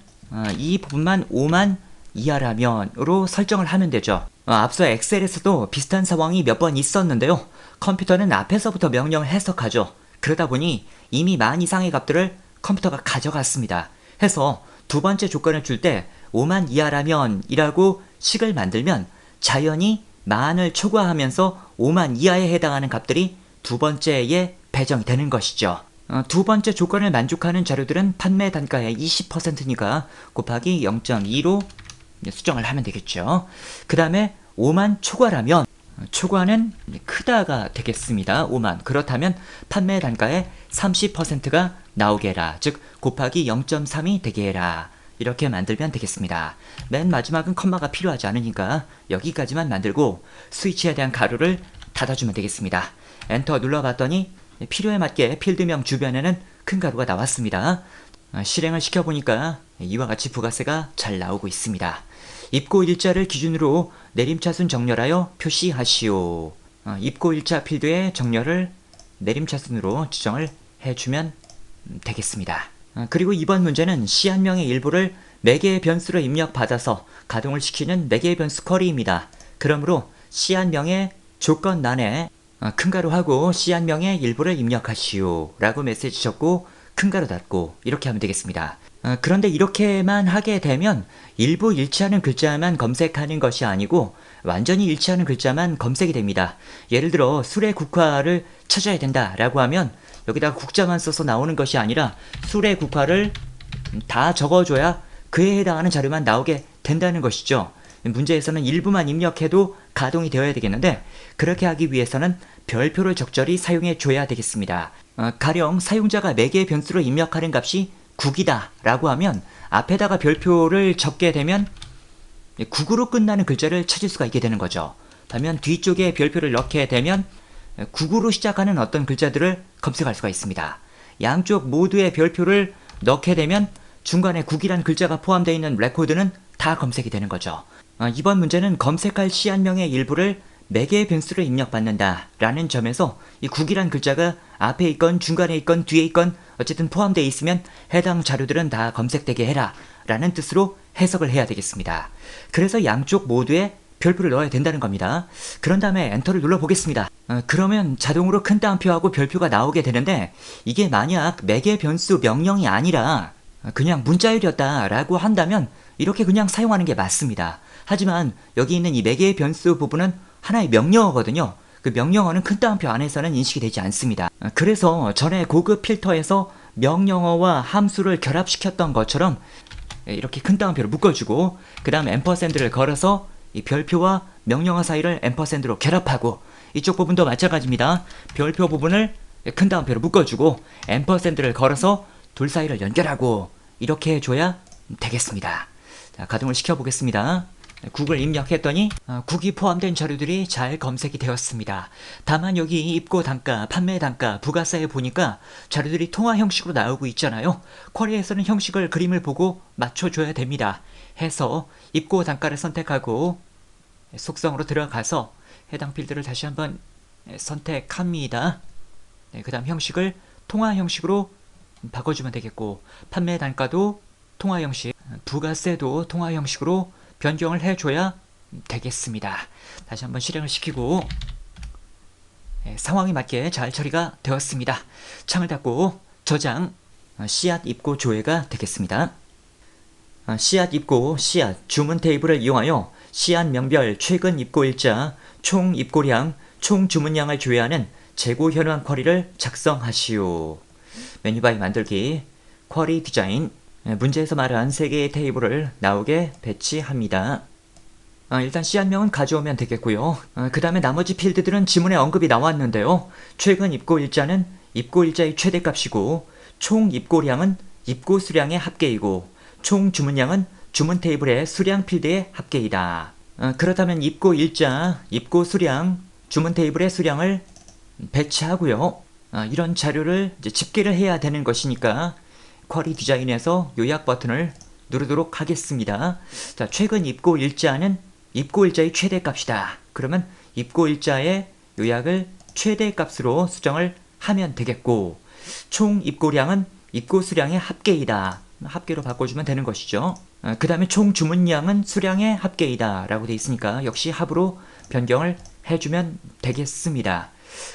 이 부분만 5만 이하라면으로 설정을 하면 되죠. 앞서 엑셀에서도 비슷한 상황이 몇 번 있었는데요. 컴퓨터는 앞에서부터 명령을 해석하죠. 그러다 보니 이미 만 이상의 값들을 컴퓨터가 가져갔습니다. 해서 두 번째 조건을 줄 때 5만 이하라면 이라고 식을 만들면 자연히 만을 초과하면서 5만 이하에 해당하는 값들이 두 번째에 배정이 되는 것이죠. 두 번째 조건을 만족하는 자료들은 판매 단가의 20%니까 곱하기 0.2로 수정을 하면 되겠죠. 그 다음에 5만 초과라면, 초과는 크다가 되겠습니다. 5만. 그렇다면 판매 단가의 30%가 나오게 해라. 즉 곱하기 0.3이 되게 해라. 이렇게 만들면 되겠습니다. 맨 마지막은 컴마가 필요하지 않으니까 여기까지만 만들고 스위치에 대한 가로를 닫아주면 되겠습니다. 엔터 눌러봤더니 필요에 맞게 필드명 주변에는 큰 가로가 나왔습니다. 실행을 시켜보니까 이와 같이 부가세가 잘 나오고 있습니다. 입고 일자를 기준으로 내림차순 정렬하여 표시하시오. 입고 일자 필드의 정렬을 내림차순으로 지정을 해주면 되겠습니다. 그리고 이번 문제는 C 한 명의 일부를 매개의 변수로 입력받아서 가동을 시키는 매개의 변수 쿼리입니다. 그러므로 C 한 명의 조건란에 큰 가로하고 C 한 명의 일부를 입력하시오 라고 메시지 적고 큰 가로 닫고 이렇게 하면 되겠습니다. 그런데 이렇게만 하게 되면 일부 일치하는 글자만 검색하는 것이 아니고 완전히 일치하는 글자만 검색이 됩니다. 예를 들어 수레 국화를 찾아야 된다 라고 하면 여기다가 국자만 써서 나오는 것이 아니라 수레 국화를 다 적어줘야 그에 해당하는 자료만 나오게 된다는 것이죠. 문제에서는 일부만 입력해도 가동이 되어야 되겠는데, 그렇게 하기 위해서는 별표를 적절히 사용해 줘야 되겠습니다. 가령 사용자가 매개의 변수로 입력하는 값이 9이다 라고 하면 앞에다가 별표를 적게 되면 9으로 끝나는 글자를 찾을 수가 있게 되는 거죠. 반면 뒤쪽에 별표를 넣게 되면 9으로 시작하는 어떤 글자들을 검색할 수가 있습니다. 양쪽 모두의 별표를 넣게 되면 중간에 9이라는 글자가 포함되어 있는 레코드는 다 검색이 되는 거죠. 이번 문제는 검색할 C 한 명의 일부를 매개의 변수로 입력받는다 라는 점에서 이 9이란 글자가 앞에 있건 중간에 있건 뒤에 있건 어쨌든 포함되어 있으면 해당 자료들은 다 검색되게 해라 라는 뜻으로 해석을 해야 되겠습니다. 그래서 양쪽 모두에 별표를 넣어야 된다는 겁니다. 그런 다음에 엔터를 눌러보겠습니다. 그러면 자동으로 큰 따옴표하고 별표가 나오게 되는데, 이게 만약 매개 변수 명령이 아니라 그냥 문자열이었다 라고 한다면 이렇게 그냥 사용하는 게 맞습니다. 하지만 여기 있는 이 매개의 변수 부분은 하나의 명령어거든요. 그 명령어는 큰 따옴표 안에서는 인식이 되지 않습니다. 그래서 전에 고급 필터에서 명령어와 함수를 결합시켰던 것처럼 이렇게 큰 따옴표를 묶어주고 그 다음 앰퍼샌드를 걸어서 이 별표와 명령어 사이를 앰퍼샌드로 결합하고, 이쪽 부분도 마찬가지입니다. 별표 부분을 큰 따옴표로 묶어주고 앰퍼샌드를 걸어서 둘 사이를 연결하고 이렇게 해줘야 되겠습니다. 자, 가동을 시켜보겠습니다. 국을 입력했더니 국이 포함된 자료들이 잘 검색이 되었습니다. 다만 여기 입고 단가, 판매 단가, 부가세에 보니까 자료들이 통화 형식으로 나오고 있잖아요. 쿼리에서는 형식을 그림을 보고 맞춰줘야 됩니다. 해서 입고 단가를 선택하고 속성으로 들어가서 해당 필드를 다시 한번 선택합니다. 그 다음 형식을 통화 형식으로 바꿔주면 되겠고, 판매 단가도 통화 형식, 부가세도 통화 형식으로 변경을 해줘야 되겠습니다. 다시 한번 실행을 시키고 상황에 맞게 잘 처리가 되었습니다. 창을 닫고 저장, 씨앗 입고 조회가 되겠습니다. 씨앗 입고 씨앗 주문 테이블을 이용하여 씨앗 명별 최근 입고 일자 총 입고량 총 주문량을 조회하는 재고 현황 쿼리를 작성하시오. 메뉴바이 만들기 쿼리 디자인 문제에서 말한 3개의 테이블을 나오게 배치합니다. 일단 씨앗명은 가져오면 되겠고요. 그 다음에 나머지 필드들은 지문에 언급이 나왔는데요. 최근 입고 일자는 입고 일자의 최대값이고 총 입고량은 입고 수량의 합계이고 총 주문량은 주문 테이블의 수량 필드의 합계이다. 그렇다면 입고 일자, 입고 수량, 주문 테이블의 수량을 배치하고요. 이런 자료를 이제 집계를 해야 되는 것이니까 쿼리 디자인에서 요약 버튼을 누르도록 하겠습니다. 자, 최근 입고 일자는 입고 일자의 최대값이다. 그러면 입고 일자의 요약을 최대값으로 수정을 하면 되겠고 총 입고량은 입고 수량의 합계이다. 합계로 바꿔주면 되는 것이죠. 그 다음에 총 주문량은 수량의 합계이다 라고 되어 있으니까 역시 합으로 변경을 해주면 되겠습니다.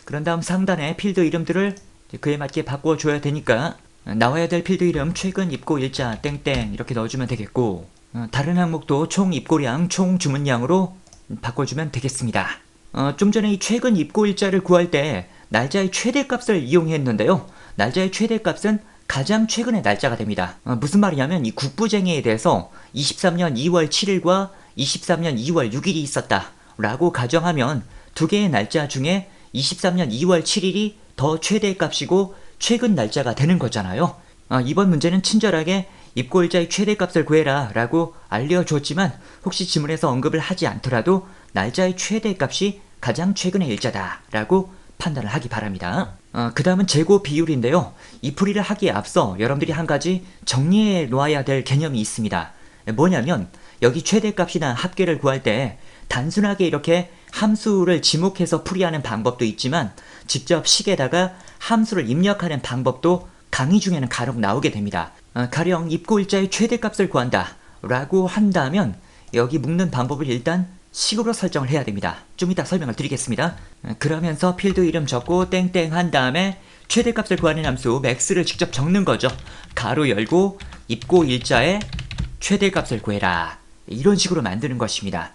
그런 다음 상단에 필드 이름들을 그에 맞게 바꿔줘야 되니까 나와야 될 필드 이름 최근 입고 일자 땡땡 이렇게 넣어주면 되겠고 다른 항목도 총 입고량 총 주문량으로 바꿔주면 되겠습니다. 좀 전에 이 최근 입고 일자를 구할 때 날짜의 최대값을 이용했는데요. 날짜의 최대값은 가장 최근의 날짜가 됩니다. 무슨 말이냐면 이 국부쟁이에 대해서 23년 2월 7일과 23년 2월 6일이 있었다 라고 가정하면 두 개의 날짜 중에 23년 2월 7일이 더 최대값이고 최근 날짜가 되는 거잖아요. 이번 문제는 친절하게 입고 일자의 최대값을 구해라 라고 알려줬지만 혹시 지문에서 언급을 하지 않더라도 날짜의 최대값이 가장 최근의 일자다 라고 판단을 하기 바랍니다. 그 다음은 재고 비율인데요. 이 풀이를 하기에 앞서 여러분들이 한 가지 정리해 놓아야 될 개념이 있습니다. 뭐냐면 여기 최대값이나 합계를 구할 때 단순하게 이렇게 함수를 지목해서 풀이하는 방법도 있지만 직접 식에다가 함수를 입력하는 방법도 강의 중에는 간혹 나오게 됩니다. 가령 입고 일자의 최대값을 구한다 라고 한다면 여기 묶는 방법을 일단 식으로 설정을 해야 됩니다. 좀 이따 설명을 드리겠습니다. 그러면서 필드 이름 적고 땡땡 한 다음에 최대값을 구하는 함수 max를 직접 적는 거죠. 가로 열고 입고 일자의 최대값을 구해라. 이런 식으로 만드는 것입니다.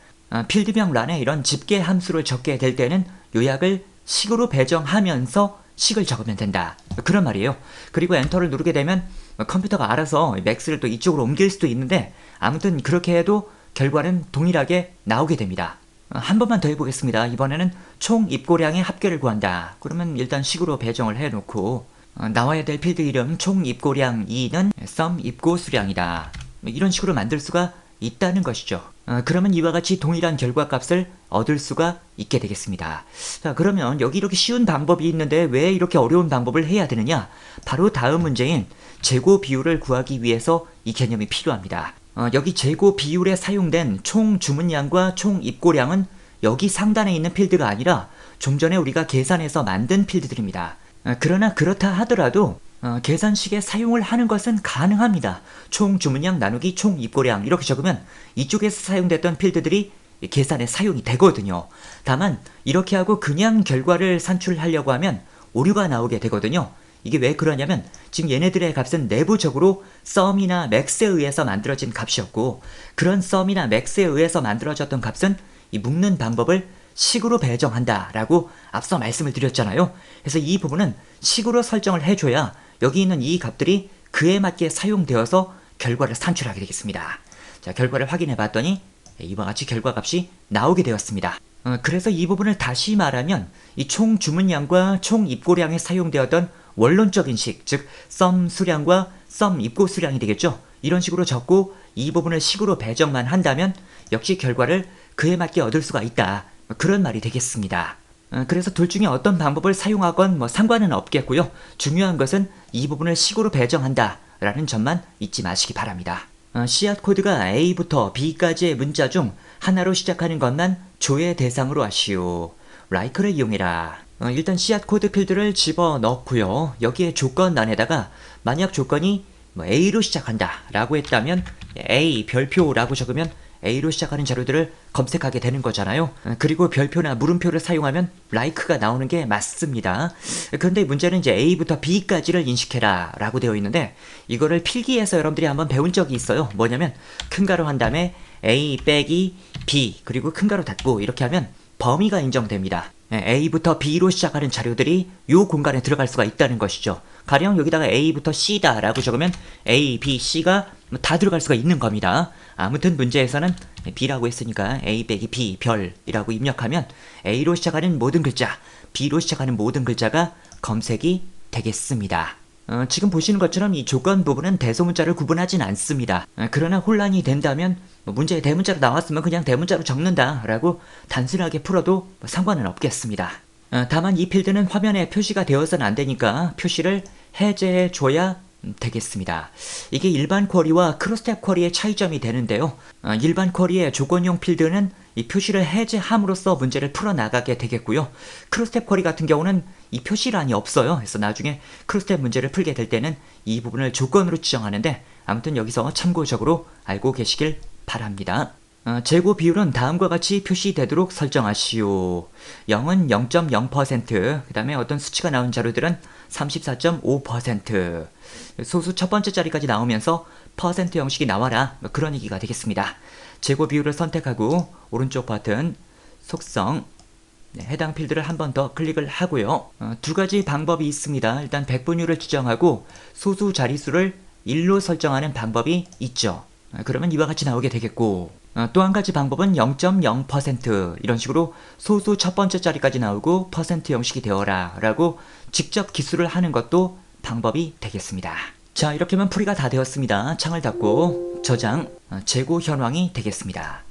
필드명 란에 이런 집계 함수를 적게 될 때는 요약을 식으로 배정하면서 식을 적으면 된다. 그런 말이에요. 그리고 엔터를 누르게 되면 컴퓨터가 알아서 max를 또 이쪽으로 옮길 수도 있는데 아무튼 그렇게 해도 결과는 동일하게 나오게 됩니다. 한 번만 더 해보겠습니다. 이번에는 총 입고량의 합계를 구한다. 그러면 일단 식으로 배정을 해놓고 나와야 될 필드 이름 총 입고량 2는 sum 입고 수량이다. 이런 식으로 만들 수가 있다는 것이죠. 그러면 이와 같이 동일한 결과값을 얻을 수가 있게 되겠습니다. 자, 그러면 여기 이렇게 쉬운 방법이 있는데 왜 이렇게 어려운 방법을 해야 되느냐? 바로 다음 문제인 재고 비율을 구하기 위해서 이 개념이 필요합니다. 여기 재고 비율에 사용된 총 주문량과 총 입고량은 여기 상단에 있는 필드가 아니라 좀 전에 우리가 계산해서 만든 필드들입니다. 그러나 그렇다 하더라도 계산식에 사용을 하는 것은 가능합니다. 총 주문량 나누기 총 입고량 이렇게 적으면 이쪽에서 사용됐던 필드들이 계산에 사용이 되거든요. 다만 이렇게 하고 그냥 결과를 산출하려고 하면 오류가 나오게 되거든요. 이게 왜 그러냐면 지금 얘네들의 값은 내부적으로 sum이나 max에 의해서 만들어진 값이었고 그런 sum이나 max에 의해서 만들어졌던 값은 이 묶는 방법을 식으로 배정한다 라고 앞서 말씀을 드렸잖아요. 그래서 이 부분은 식으로 설정을 해줘야 여기 있는 이 값들이 그에 맞게 사용되어서 결과를 산출하게 되겠습니다. 자, 결과를 확인해 봤더니 이와 같이 결과값이 나오게 되었습니다. 그래서 이 부분을 다시 말하면 이 총 주문량과 총 입고량에 사용되었던 원론적인 식, 즉 sum 수량과 sum 입고 수량이 되겠죠. 이런 식으로 적고 이 부분을 식으로 배정만 한다면 역시 결과를 그에 맞게 얻을 수가 있다. 그런 말이 되겠습니다. 그래서 둘 중에 어떤 방법을 사용하건 상관은 없겠고요. 중요한 것은 이 부분을 식으로 배정한다 라는 점만 잊지 마시기 바랍니다. 씨앗 코드가 A부터 B까지의 문자 중 하나로 시작하는 것만 조회 대상으로 하시오. 라이크를 이용해라. 일단 씨앗 코드 필드를 집어넣고요. 여기에 조건란에다가 만약 조건이 A로 시작한다 라고 했다면 A 별표라고 적으면 A로 시작하는 자료들을 검색하게 되는 거잖아요. 그리고 별표나 물음표를 사용하면 like가 나오는 게 맞습니다. 그런데 문제는 이제 A부터 B까지를 인식해라 라고 되어 있는데 이거를 필기에서 여러분들이 한번 배운 적이 있어요. 뭐냐면 큰 가로 한 다음에 A 빼기 B 그리고 큰 가로 닫고 이렇게 하면 범위가 인정됩니다. A부터 B로 시작하는 자료들이 이 공간에 들어갈 수가 있다는 것이죠. 가령 여기다가 A부터 C다 라고 적으면 A, B, C가 다 들어갈 수가 있는 겁니다. 아무튼 문제에서는 B라고 했으니까 A 빼기 B 별이라고 입력하면 A로 시작하는 모든 글자, B로 시작하는 모든 글자가 검색이 되겠습니다. 지금 보시는 것처럼 이 조건 부분은 대소문자를 구분하진 않습니다. 그러나 혼란이 된다면 문제에 대문자로 나왔으면 그냥 대문자로 적는다 라고 단순하게 풀어도 상관은 없겠습니다. 다만 이 필드는 화면에 표시가 되어서는 안 되니까 표시를 해제해 줘야 되겠습니다. 이게 일반 쿼리와 크로스탭 쿼리의 차이점이 되는데요. 일반 쿼리의 조건용 필드는 이 표시를 해제함으로써 문제를 풀어나가게 되겠고요. 크로스탭 쿼리 같은 경우는 이 표시란이 없어요. 그래서 나중에 크로스탭 문제를 풀게 될 때는 이 부분을 조건으로 지정하는데 아무튼 여기서 참고적으로 알고 계시길 바랍니다. 재고 비율은 다음과 같이 표시되도록 설정하시오. 0은 0.0%, 그 다음에 어떤 수치가 나온 자료들은 34.5%, 소수 첫 번째 자리까지 나오면서 퍼센트 형식이 나와라, 그런 얘기가 되겠습니다. 재고 비율을 선택하고 오른쪽 버튼 속성, 해당 필드를 한 번 더 클릭을 하고요. 두 가지 방법이 있습니다. 일단 백분율을 지정하고 소수 자릿수를 1로 설정하는 방법이 있죠. 그러면 이와 같이 나오게 되겠고, 또 한 가지 방법은 0.0% 이런 식으로 소수 첫 번째 자리까지 나오고 퍼센트 형식이 되어라 라고 직접 기술을 하는 것도 방법이 되겠습니다. 자, 이렇게 하면 풀이가 다 되었습니다. 창을 닫고 저장, 재고 현황이 되겠습니다.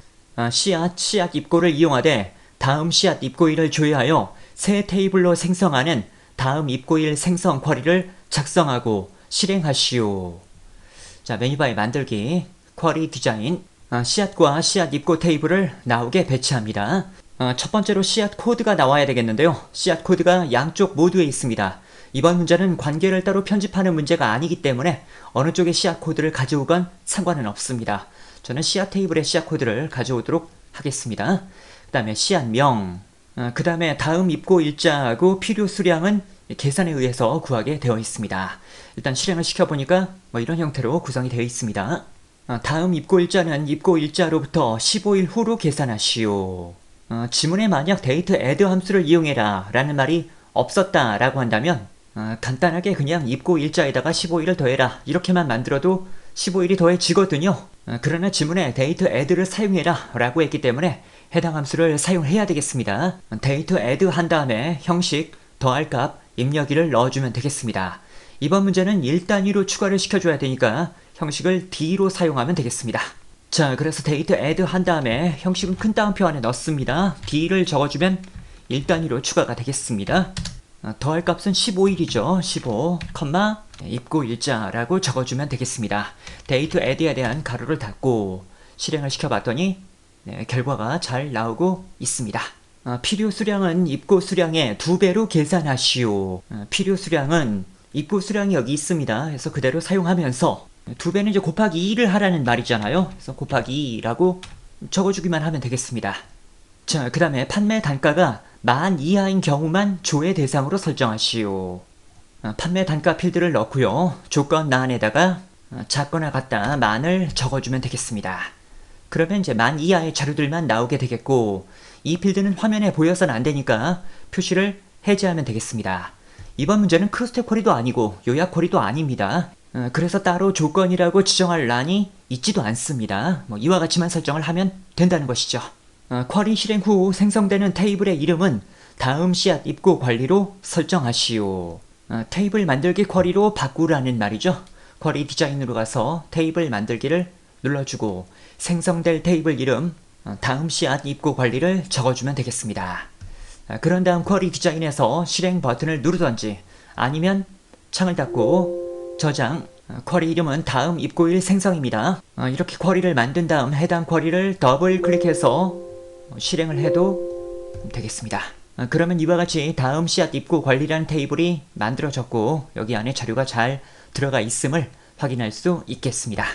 씨앗 입고를 이용하되 다음 씨앗 입고일을 조회하여 새 테이블로 생성하는 다음 입고일 생성 쿼리를 작성하고 실행하시오. 자, 메뉴바에 만들기, 쿼리 디자인, 씨앗과 씨앗 입고 테이블을 나오게 배치합니다. 첫 번째로 씨앗 코드가 나와야 되겠는데요. 씨앗 코드가 양쪽 모두에 있습니다. 이번 문제는 관계를 따로 편집하는 문제가 아니기 때문에 어느 쪽의 씨앗 코드를 가져오건 상관은 없습니다. 저는 씨앗 테이블의 씨앗 코드를 가져오도록 하겠습니다. 그 다음에 씨앗명, 그 다음에 다음 입고 일자하고 필요 수량은 계산에 의해서 구하게 되어 있습니다. 일단 실행을 시켜보니까 이런 형태로 구성이 되어 있습니다. 다음 입고 일자는 입고 일자로부터 15일 후로 계산하시오. 지문에 만약 데이트 애드 함수를 이용해라 라는 말이 없었다 라고 한다면 간단하게 그냥 입고 일자에다가 15일을 더해라 이렇게만 만들어도 15일이 더해지거든요. 그러나 지문에 데이트 애드를 사용해라 라고 했기 때문에 해당 함수를 사용해야 되겠습니다. 데이트 애드 한 다음에 형식 더할 값 입력일을 넣어주면 되겠습니다. 이번 문제는 1단위로 추가를 시켜줘야 되니까 형식을 D로 사용하면 되겠습니다. 자, 그래서 데이트 애드 한 다음에 형식은 큰 따옴표 안에 넣습니다. D를 적어주면 1단위로 추가가 되겠습니다. 더할 값은 15일이죠. 15, 입고 일자라고 적어주면 되겠습니다. 데이트 애드에 대한 가로를 닫고 실행을 시켜봤더니 결과가 잘 나오고 있습니다. 필요 수량은 입고 수량의 2배로 계산하시오. 필요 수량은 입고 수량이 여기 있습니다. 그래서 그대로 사용하면서 2배는 이제 곱하기 2를 하라는 말이잖아요. 그래서 곱하기 2라고 적어주기만 하면 되겠습니다. 자, 그 다음에 판매 단가가 10,000 이하인 경우만 조회 대상으로 설정하시오. 판매 단가 필드를 넣고요. 조건 란에다가 작거나 같다 10,000을 적어주면 되겠습니다. 그러면 이제 10,000 이하의 자료들만 나오게 되겠고, 이 필드는 화면에 보여서는 안 되니까 표시를 해제하면 되겠습니다. 이번 문제는 크로스탭 쿼리도 아니고 요약 쿼리도 아닙니다. 그래서 따로 조건이라고 지정할 란이 있지도 않습니다. 이와 같이만 설정을 하면 된다는 것이죠. 쿼리 실행 후 생성되는 테이블의 이름은 다음 씨앗 입고 관리로 설정하시오. 테이블 만들기 쿼리로 바꾸라는 말이죠. 쿼리 디자인으로 가서 테이블 만들기를 눌러주고 생성될 테이블 이름 다음 씨앗 입고 관리를 적어주면 되겠습니다. 그런 다음 쿼리 디자인에서 실행 버튼을 누르던지 아니면 창을 닫고 저장, 쿼리 이름은 다음 입고일 생성입니다. 이렇게 쿼리를 만든 다음 해당 쿼리를 더블 클릭해서 실행을 해도 되겠습니다. 그러면 이와 같이 다음 씨앗 입고 관리라는 테이블이 만들어졌고 여기 안에 자료가 잘 들어가 있음을 확인할 수 있겠습니다.